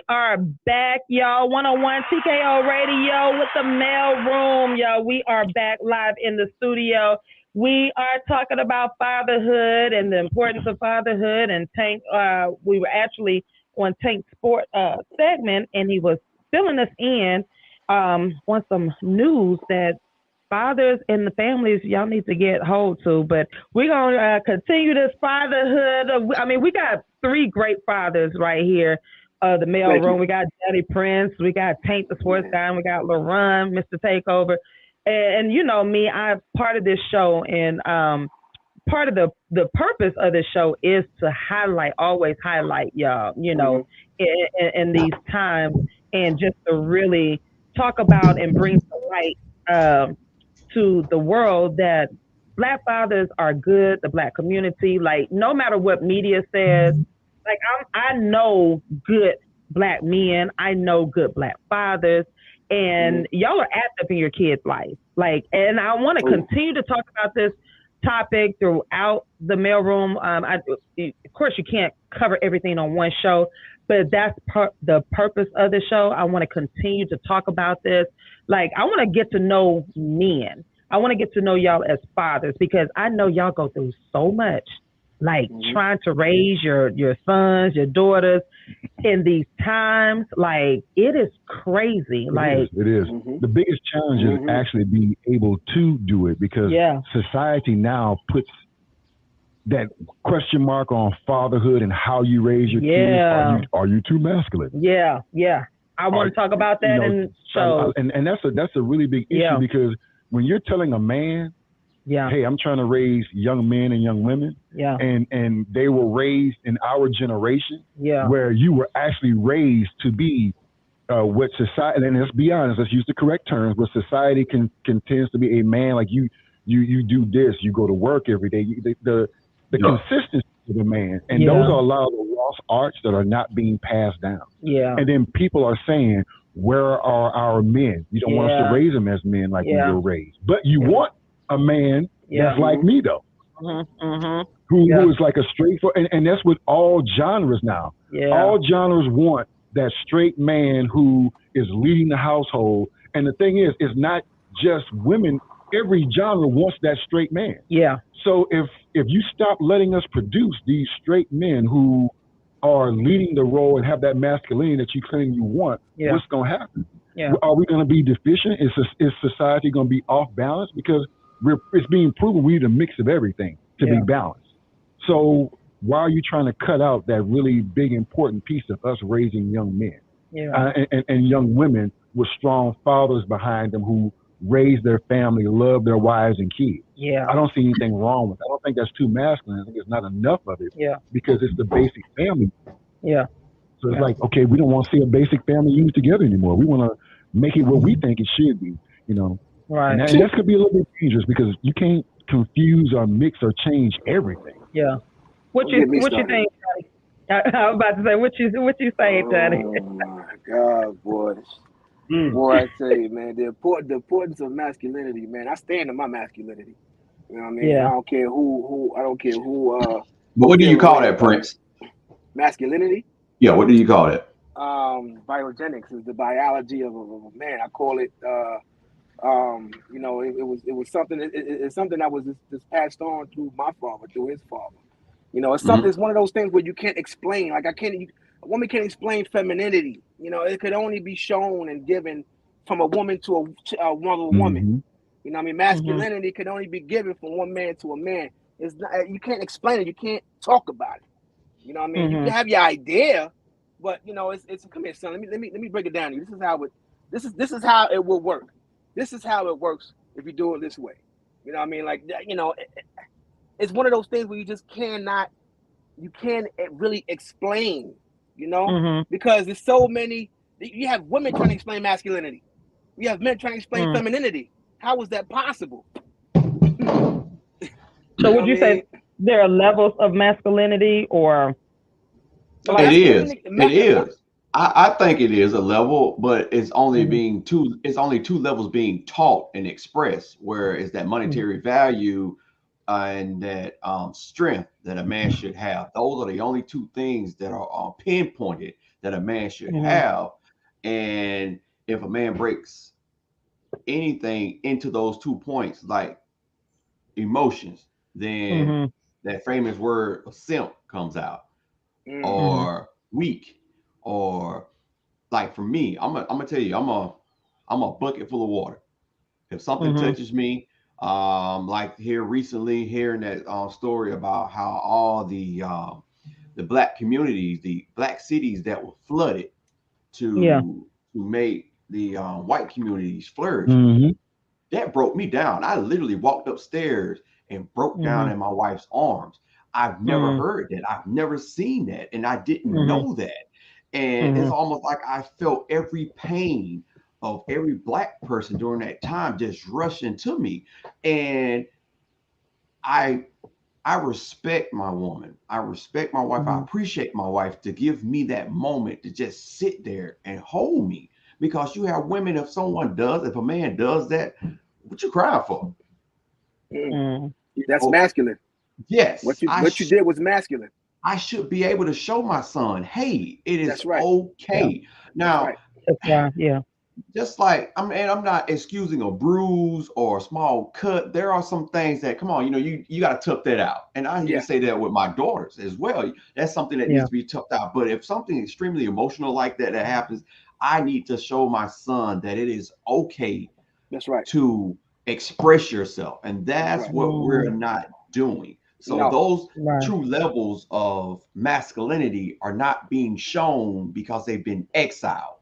are back, y'all. 101 TKO Radio with the mail room, y'all. We are back live in the studio. We are talking about fatherhood and the importance of fatherhood. And Tank, we were actually on Tank's sport segment, and he was filling us in on some news that fathers and the families y'all need to get hold to. But we're gonna continue this fatherhood. I mean, we got three great fathers right here. The mail
Thank
room.
you.
We got Daddy Prince. We got Tank the sports guy. And we got LaRon, Mr. Takeover. And you know me, I'm part of this show, and part of the purpose of this show is to always highlight y'all, you know, in these times, and just to really talk about and bring to light to the world that Black fathers are good, the Black community, like no matter what media says, like I know good Black men, I know good Black fathers, and y'all are active in your kids' life. Like, and I want to continue to talk about this topic throughout the mailroom. Of course, you can't cover everything on one show, but that's the purpose of the show. I want to continue to talk about this. Like, I want to get to know men. I want to get to know y'all as fathers, because I know y'all go through so much, like trying to raise your sons, your daughters in these times. Like, it is crazy.
It is. The biggest challenge is actually being able to do it, because society now puts that question mark on fatherhood and how you raise your kids. Are you too masculine?
Yeah. I want to talk about that in show.
And that's a really big issue, because when you're telling a man, hey, I'm trying to raise young men and young women, and they were raised in our generation, where you were actually raised to be what society, and let's be honest, let's use the correct terms, what society tends to be a man, like you do this, you go to work every day, the consistency of a man, and those are a lot of the lost arts that are not being passed down. And then people are saying, where are our men? You don't want us to raise them as men like we were raised, but you want a man that's like me though, who is like a straightforward, and that's with all genres now. All genres want that straight man who is leading the household. And the thing is, it's not just women. Every genre wants that straight man. So if you stop letting us produce these straight men who are leading the role and have that masculinity that you claim you want, what's going to happen? Are we going to be deficient? Is society going to be off balance? Because it's being proven we need a mix of everything to be balanced. So why are you trying to cut out that really big, important piece of us raising young men and young women with strong fathers behind them who raise their family, love their wives and kids? I don't see anything wrong with it. I don't think that's too masculine. I think it's not enough of it, because it's the basic family. So it's like, okay, we don't want to see a basic family unit together anymore. We want to make it what we think it should be, you know. And that could be a little bit dangerous, because you can't confuse or mix or change everything.
What you think, Johnny? I was about to say, what you say, Johnny?
Oh my God, boy. Boy, I tell you, man, the importance of masculinity, man. I stand in my masculinity. You know what I mean? I don't care who.
But what do you call that, Prince?
Masculinity?
Yeah, what do you call it?
Biogenics is the biology of a man. I call it. You know, it was something. It's something that was just passed on through my father, through his father. You know, it's something. It's one of those things where you can't explain. Like a woman can't explain femininity. You know, it could only be shown and given from a woman to a woman. You know what I mean? Masculinity could only be given from one man to a man. It's not, you can't explain it. You can't talk about it. You know what I mean? You can have your idea, but you know, it's come here, son. Let me break it down to you. This is how it will work. This is how it works if you do it this way. You know what I mean? Like, you know, it's one of those things where you just can't really explain, you know, because there's so many. You have women trying to explain masculinity. You have men trying to explain femininity. How is that possible?
So would you say there are levels of masculinity, or?
It is. It is. I think it is a level, but it's only being two. It's only two levels being taught and expressed. Where is that monetary value and that strength that a man should have? Those are the only two things that are pinpointed that a man should
Mhm.
have. And if a man breaks anything into those 2 points, like emotions, then
Mhm.
that famous word simp comes out,
Mm.
or weak, or like for me, I'm gonna tell you, I'm a bucket full of water. If something
Mhm.
touches me, like here recently, hearing that story about how all the black communities, the black cities that were flooded
Yeah.
to make the white communities flourish,
Mhm.
that broke me down. I literally walked upstairs and broke down
Mhm.
in my wife's arms. I've never
Mhm.
heard that. I've never seen that. And I didn't
Mhm.
know that. And it's
Mhm.
almost like I felt every pain of every black person during that time just rushing to me. And I I respect my woman. I respect my wife. I
Mhm.
appreciate my wife to give me that moment to just sit there and hold me. Because you have women, if a man does that, what you crying for?
Mm.
Mhm.
You
That's
know,
masculine.
yes,
What you did was masculine.
I should be able to show my son, hey, it is
That's right.
Yeah.
okay.
That's
Now,
right.
That's why. Yeah.
just like I'm not excusing a bruise or a small cut. There are some things that, come on, you got to tough that out. And I even
Yeah.
say that with my daughters as well. That's something that needs
Yeah.
to be toughed out. But if something extremely emotional like that happens, I need to show my son that it is okay
That's right.
to express yourself. And
That's
that's
right.
what we're
Mhm.
not doing. So
No.
those
Right.
true levels of masculinity are not being shown because they've been exiled.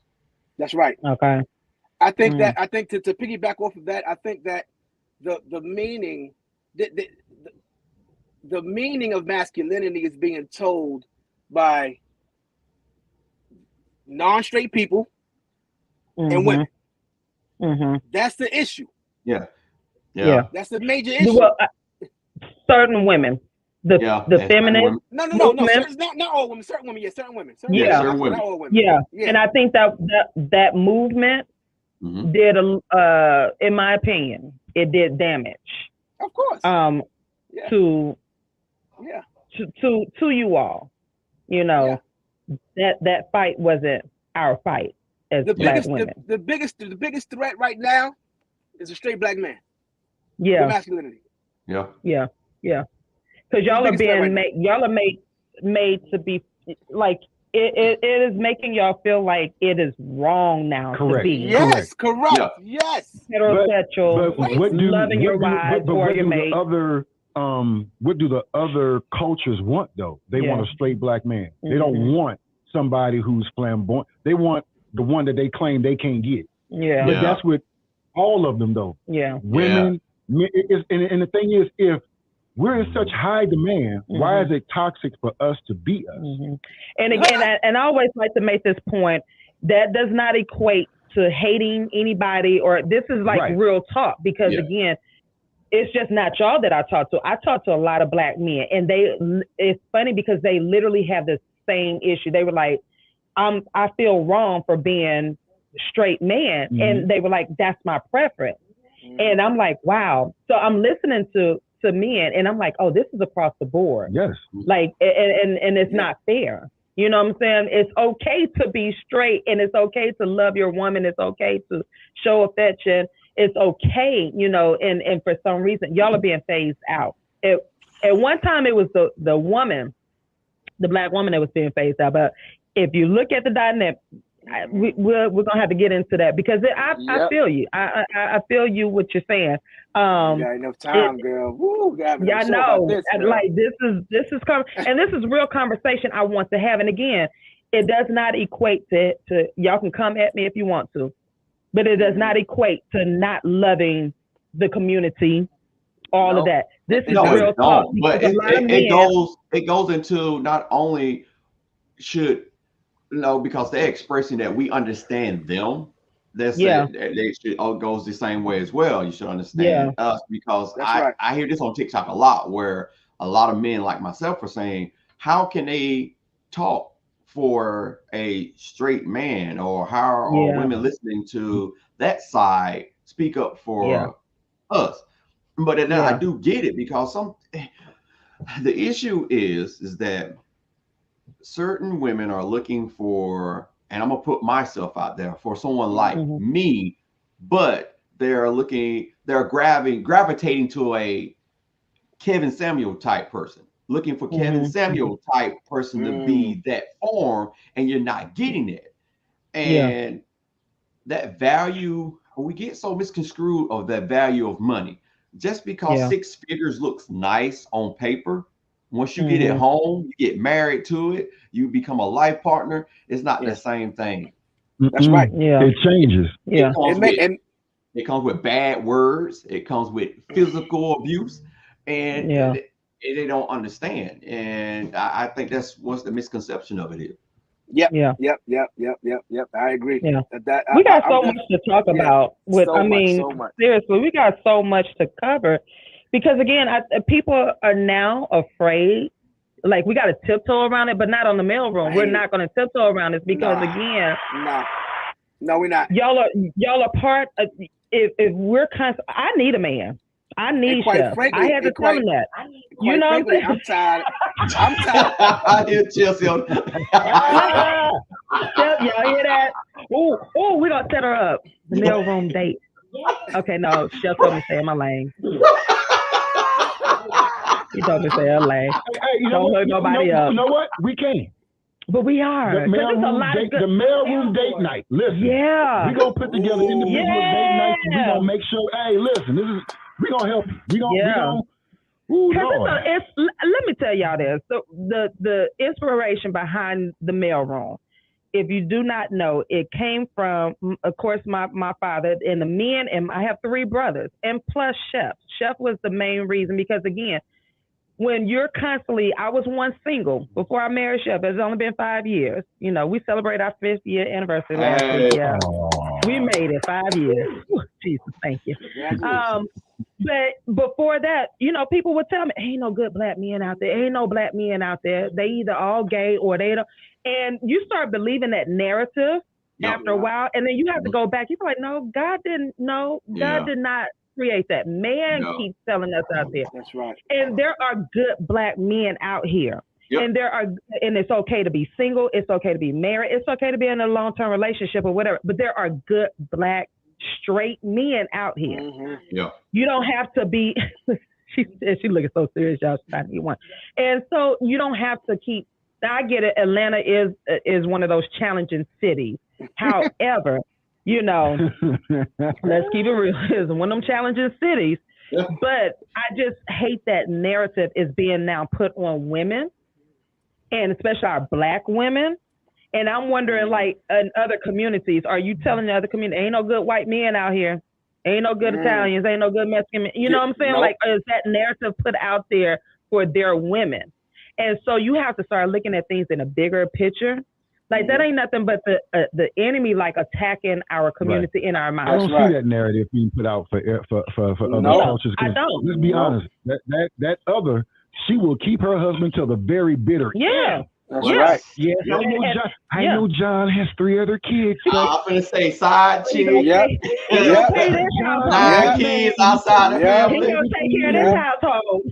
That's right.
Okay.
I think
Mm.
to piggyback off of that, I think that the meaning the, the the meaning of masculinity is being told by non-straight people and
Mhm.
women.
Mhm.
That's the issue.
Yeah.
Yeah.
Yeah.
That's the major issue.
Well, certain women, the
Yeah.
the
And certain
feminist
women.
No.
movement.
Certain, not all women. Certain women. Yeah. Certain women. Certain
Yeah.
women.
Yeah.
Certain
Not
women.
all women.
Yeah.
Yeah.
And I think that movement
Hmm.
did in my opinion, it did damage
Of course.
um
Yeah.
to
Yeah.
to you all. You
Yeah.
know, that fight wasn't our fight as
The
black
biggest
women.
the biggest threat right now is a straight black man with
Yeah.
masculinity.
Yeah.
Yeah. Yeah. Because
That's the
y'all are
biggest threat right
being
now.
made to be like it is making y'all feel like it is wrong now to
Correct.
be
Yes. Correct.
Yeah.
Yes.
heterosexual,
But what do
loving your
what do
wives
but
or
what
your
do the
mate.
other what do the other cultures want though? They want
Yeah.
a straight black man. They don't
Mhm.
want somebody who's flamboyant. They want the one that they claim they can't get.
Yeah.
But
Yeah.
that's with all of them though.
Yeah.
Women, and the thing is, if we're in such high demand, why is it toxic for us to be us?
Mhm. And again, I always like to make this point that does not equate to hating anybody, or this is like
Right.
real talk, because
Yeah.
again, it's just not y'all that I talk to. I talk to a lot of black men, and it's funny because they literally have the same issue. They were like, I feel wrong for being straight man.
Mhm.
And they were like, that's my preference. And I'm like, wow. So I'm listening to men, and I'm like, oh, this is across the board.
Yes.
Like, and it's
Yeah.
not fair. You know what I'm saying? It's okay to be straight, and it's okay to love your woman. It's okay to show affection. It's okay, and for some reason, y'all are being phased out. At one time, it was the woman, the black woman that was being phased out. But if you look at the dynamic, we're gonna have to get into that, because I
Yep.
feel you. I feel you what you're saying.
You got enough time, girl. Woo, got
Yeah, I
show about
know.
this, girl.
Like this is and this is real conversation I want to have. And again, it does not equate to y'all can come at me if you want to, but it does not equate to not loving the community, all of
No.
that. This is
No,
real
it
talk,
don't. But
because a lot of men.
it goes into not only should because they're expressing that we understand them. That's
Yeah.
it. They should all goes the same way as well. You should
Yeah.
understand us, because
That's right.
I hear this on TikTok a lot, where a lot of men like myself are saying, how can they talk for a straight man, or how are
Yeah.
women listening to that side speak up
Yeah.
for us? But then I
Yeah.
do get it, because the issue is that certain women are looking for, and I'm gonna put myself out there for someone like me, but they're gravitating to a Kevin Samuel type person, looking for Kevin Samuel type person to be that form, and you're not getting it. And that value, we get so misconstrued of that value of money. Just because 6 figures looks nice on paper, once you get it home, you get married to it, you become a life partner, it's not the same thing.
That's right.
Yeah.
It changes.
Yeah.
It comes with bad words. It comes with physical abuse, and they don't understand. And I think that's what's the misconception of it is.
Yep. I agree.
Yeah. We got so much to talk about. Seriously, we got so much to cover because again, people are now afraid. Like we got to tiptoe around it, but not on the mailroom. We're not going to tiptoe around this because
no, we're not.
Y'all are part of. If we're constant, I need a man. I need Chef.
Frankly,
I had to tell him that. You know
frankly,
what I'm saying?
I'm tired.
I hear Chelsea.
Chef, y'all hear that? Oh, we're gonna set her up. The mailroom date. Okay, no, Chef told me to stay in my lane. He told me to stay in my lane.
Hey,
don't look nobody up.
You know what? We can.
But we are.
The mailroom date night. Listen.
Yeah.
We're going to put together individual date nights. And we're going to make sure, hey, listen, we're going to help you. Let me tell y'all this. So the inspiration behind the mailroom, if you do not know, it came from, of course, my father and the men, and I have 3 brothers, and plus Chef. Chef was the main reason because, again, when you're constantly, I was once single before I married Chef. It's only been 5 years. You know, we celebrate our 5th year anniversary last week. Yeah, we made it 5 years. Ooh, Jesus, thank you. But before that, you know, people would tell me, ain't no good black men out there. Ain't no black men out there. They either all gay or they don't. And you start believing that narrative after a while. And then you have to go back. You're like, no, God didn't know. God did not create that. Man keeps telling us out there.
That's right.
And there are good black men out here. And and it's okay to be single. It's okay to be married. It's okay to be in a long-term relationship or whatever. But there are good black straight men out here. You don't have to be. She looking so serious, y'all. She's trying to get one. And so you don't have to keep. I get it. Atlanta is one of those challenging cities. However, you know, let's keep it real. It's one of them challenging cities. But I just hate that narrative is being now put on women, and especially our black women. And I'm wondering, like, in other communities, are you telling the other community, ain't no good white men out here? Ain't no good Italians, ain't no good Mexican men. You know what I'm saying? Like, is that narrative put out there for their women? And so you have to start looking at things in a bigger picture. Like, that ain't nothing but the enemy, like, attacking our community in our minds.
I don't see that narrative being put out for other cultures.
I don't.
Let's be honest. That other, she will keep her husband till the very bitter end.
That's right.
Yeah, I know John has 3 other kids.
I'm gonna say side chick.
Side
kids outside the family.
He's gonna take care of this household.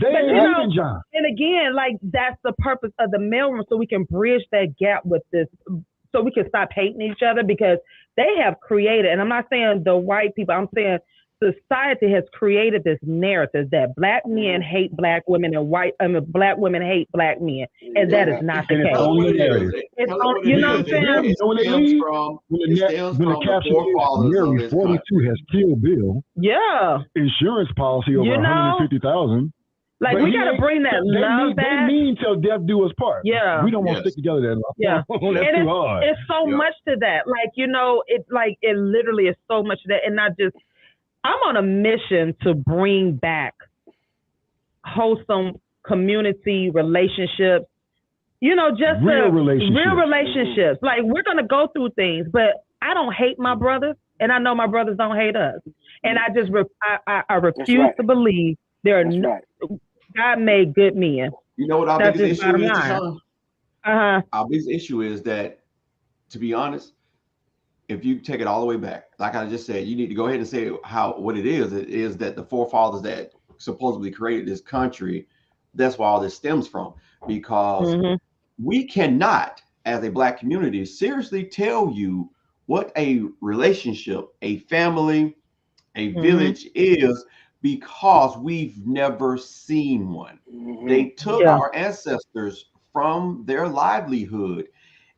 They ain't leaving John.
And again, like, that's the purpose of the mailroom, so we can bridge that gap with this, so we can stop hating each other, because they have created, and I'm not saying the white people, I'm saying society has created this narrative that black men hate black women and black women hate black men, and that is not the case.
It's only a narrative.
You know what I'm saying?
You know what it means? When the caption is Mary 42 has killed Bill.
Yeah.
Insurance policy over $150,000.
Like, we got to bring that love back.
They mean till death do us part.
Yeah.
We don't want to stick together that long.
Yeah.
That's too hard.
It's so much to that. Like, you know, it literally is so much to that. And I'm on a mission to bring back wholesome community relationships, you know, just real relationships. Like, we're going to go through things, but I don't hate my brothers, and I know my brothers don't hate us. And I just I refuse to believe there are God made good men.
You know what our biggest issue is, TaShon? Our biggest issue is that, to be honest, if you take it all the way back, like I just said, you need to go ahead and say what it is. It is that the forefathers that supposedly created this country, that's where all this stems from. Because we cannot, as a Black community, seriously tell you what a relationship, a family, a village is, because we've never seen one. They took our ancestors from their livelihood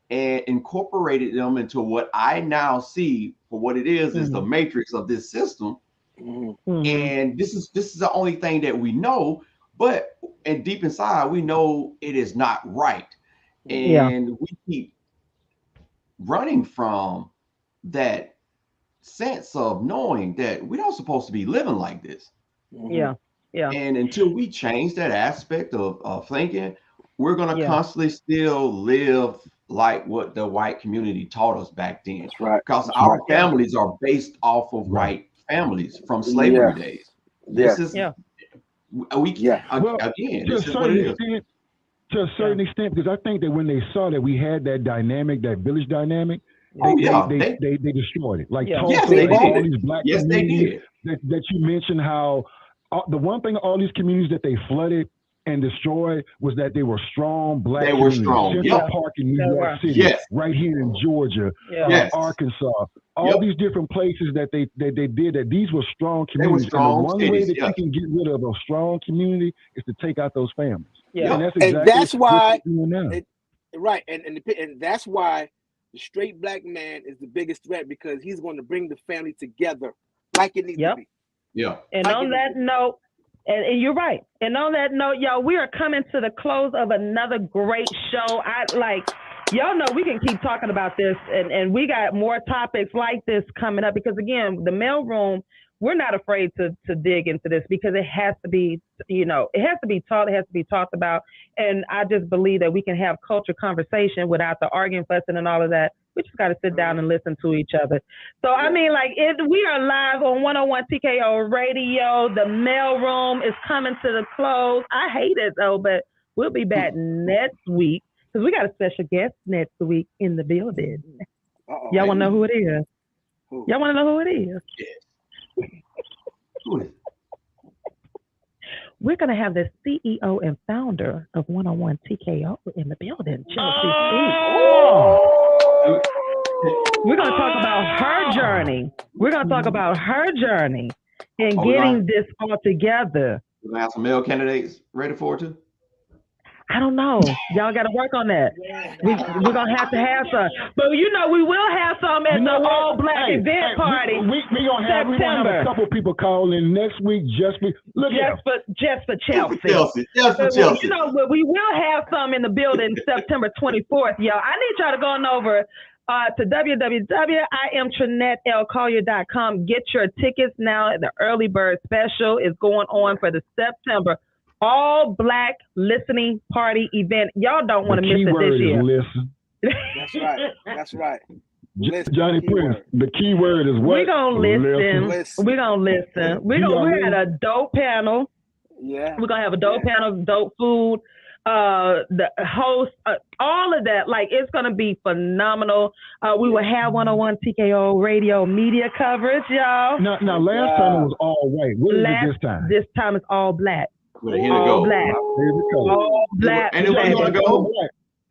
and incorporated them into what I now see for what it is the matrix of this system. And this is the only thing that we know, but and deep inside we know it is not right. And we keep running from that sense of knowing that we don't supposed to be living like this. And until we change that aspect of thinking, we're going to constantly still live like what the white community taught us back then.
That's right.
Because our families are based off of white families from slavery days. This is we again, this is what it is.
To a certain extent, because I think that when they saw that we had that dynamic, that village dynamic, they destroyed it. Like Tulsa, all these Black communities that you mentioned, how the one thing all these communities that they flooded and destroyed was that they were strong Black communities.
They were strong.
Central Park in New York City, right here in Georgia, Arkansas, all these different places that they did that. These were strong communities.
They were strong
and the one way that you can get rid of a strong community is to take out those families. And that's exactly
and that's why
and
that's why the straight Black man is the biggest threat, because he's going to bring the family together like it needs to be.
And on that note, and you're right. And on that note, y'all, we are coming to the close of another great show. Y'all know we can keep talking about this, and we got more topics like this coming up, because again, the mail room, we're not afraid to dig into this, because it has to be, it has to be taught, it has to be talked about. And I just believe that we can have culture conversation without the arguing, fussing, and all of that. We just got to sit down and listen to each other. So, I mean, we are live on 101 TKO Radio. The mail room is coming to the close. I hate it, though, but we'll be back next week, because we got a special guest next week in the building. Y'all want to know who it is? Y'all want to know who it is? We're going to have the CEO and founder of 101 TKO in the building, Chelsea. We're going to talk about her journey. We're going to talk about her journey in getting this all together.
We're going to have some male candidates ready for it too?
I don't know. Y'all got to work on that. We're going to have some. But, we will have some at the all-Black event party.
We're going to have a couple people calling next week just for Chelsea.
Just for Chelsea.
But we will have some in the building September 24th, y'all. I need y'all to go on over to www.IamTrinetteLCollier.com. Get your tickets now. The early bird special is going on for the September all-Black listening party event. Y'all don't want to miss it this year.
Listen.
That's right.
Johnny Prince, the key word is what?
We're going to listen. We're going to listen. We're at a dope panel.
Yeah.
We're going to have a dope panel, dope food, the host, all of that. It's going to be phenomenal. We will have 101 TKO Radio media coverage, y'all.
Now last time it was all white. What is it this time?
This time it's all Black.
With a hint of gold.
All Black.
And it was going to go?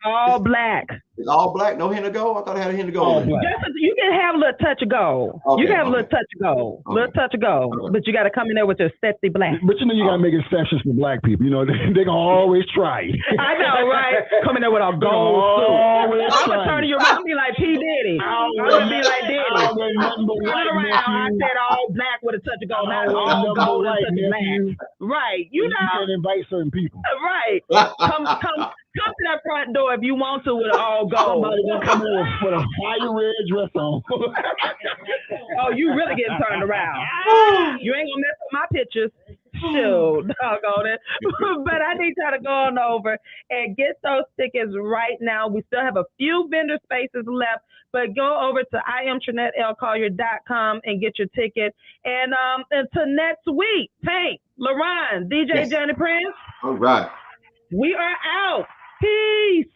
All Black.
It's all Black, no hint of gold? I thought it had a hint of gold.
You can have a little touch of gold. You can have a little touch of gold. Little touch of gold. But you got to come in there with your sexy Black.
But you got to make exceptions for Black people. They're going to always try.
I know, right? Come in there with a gold suit. I'm going to turn you around and be like P. Diddy. I'm going to be like Diddy. Turn around. I said all Black with a touch of gold. Not all gold and touch of Black. Right. You
can invite certain people.
Right. Come to that front door if you want to with all gold.
Somebody gonna come in with a fire red dress on.
Oh, you really getting turned around. You ain't gonna mess with my pictures. Shoot, doggone it. But I need y'all to go on over and get those tickets right now. We still have a few vendor spaces left, but go over to IamTrinetteLCollier.com and get your ticket. And until next week, Tank, LaRon, DJ Johnny Prince.
All right.
We are out. Peace.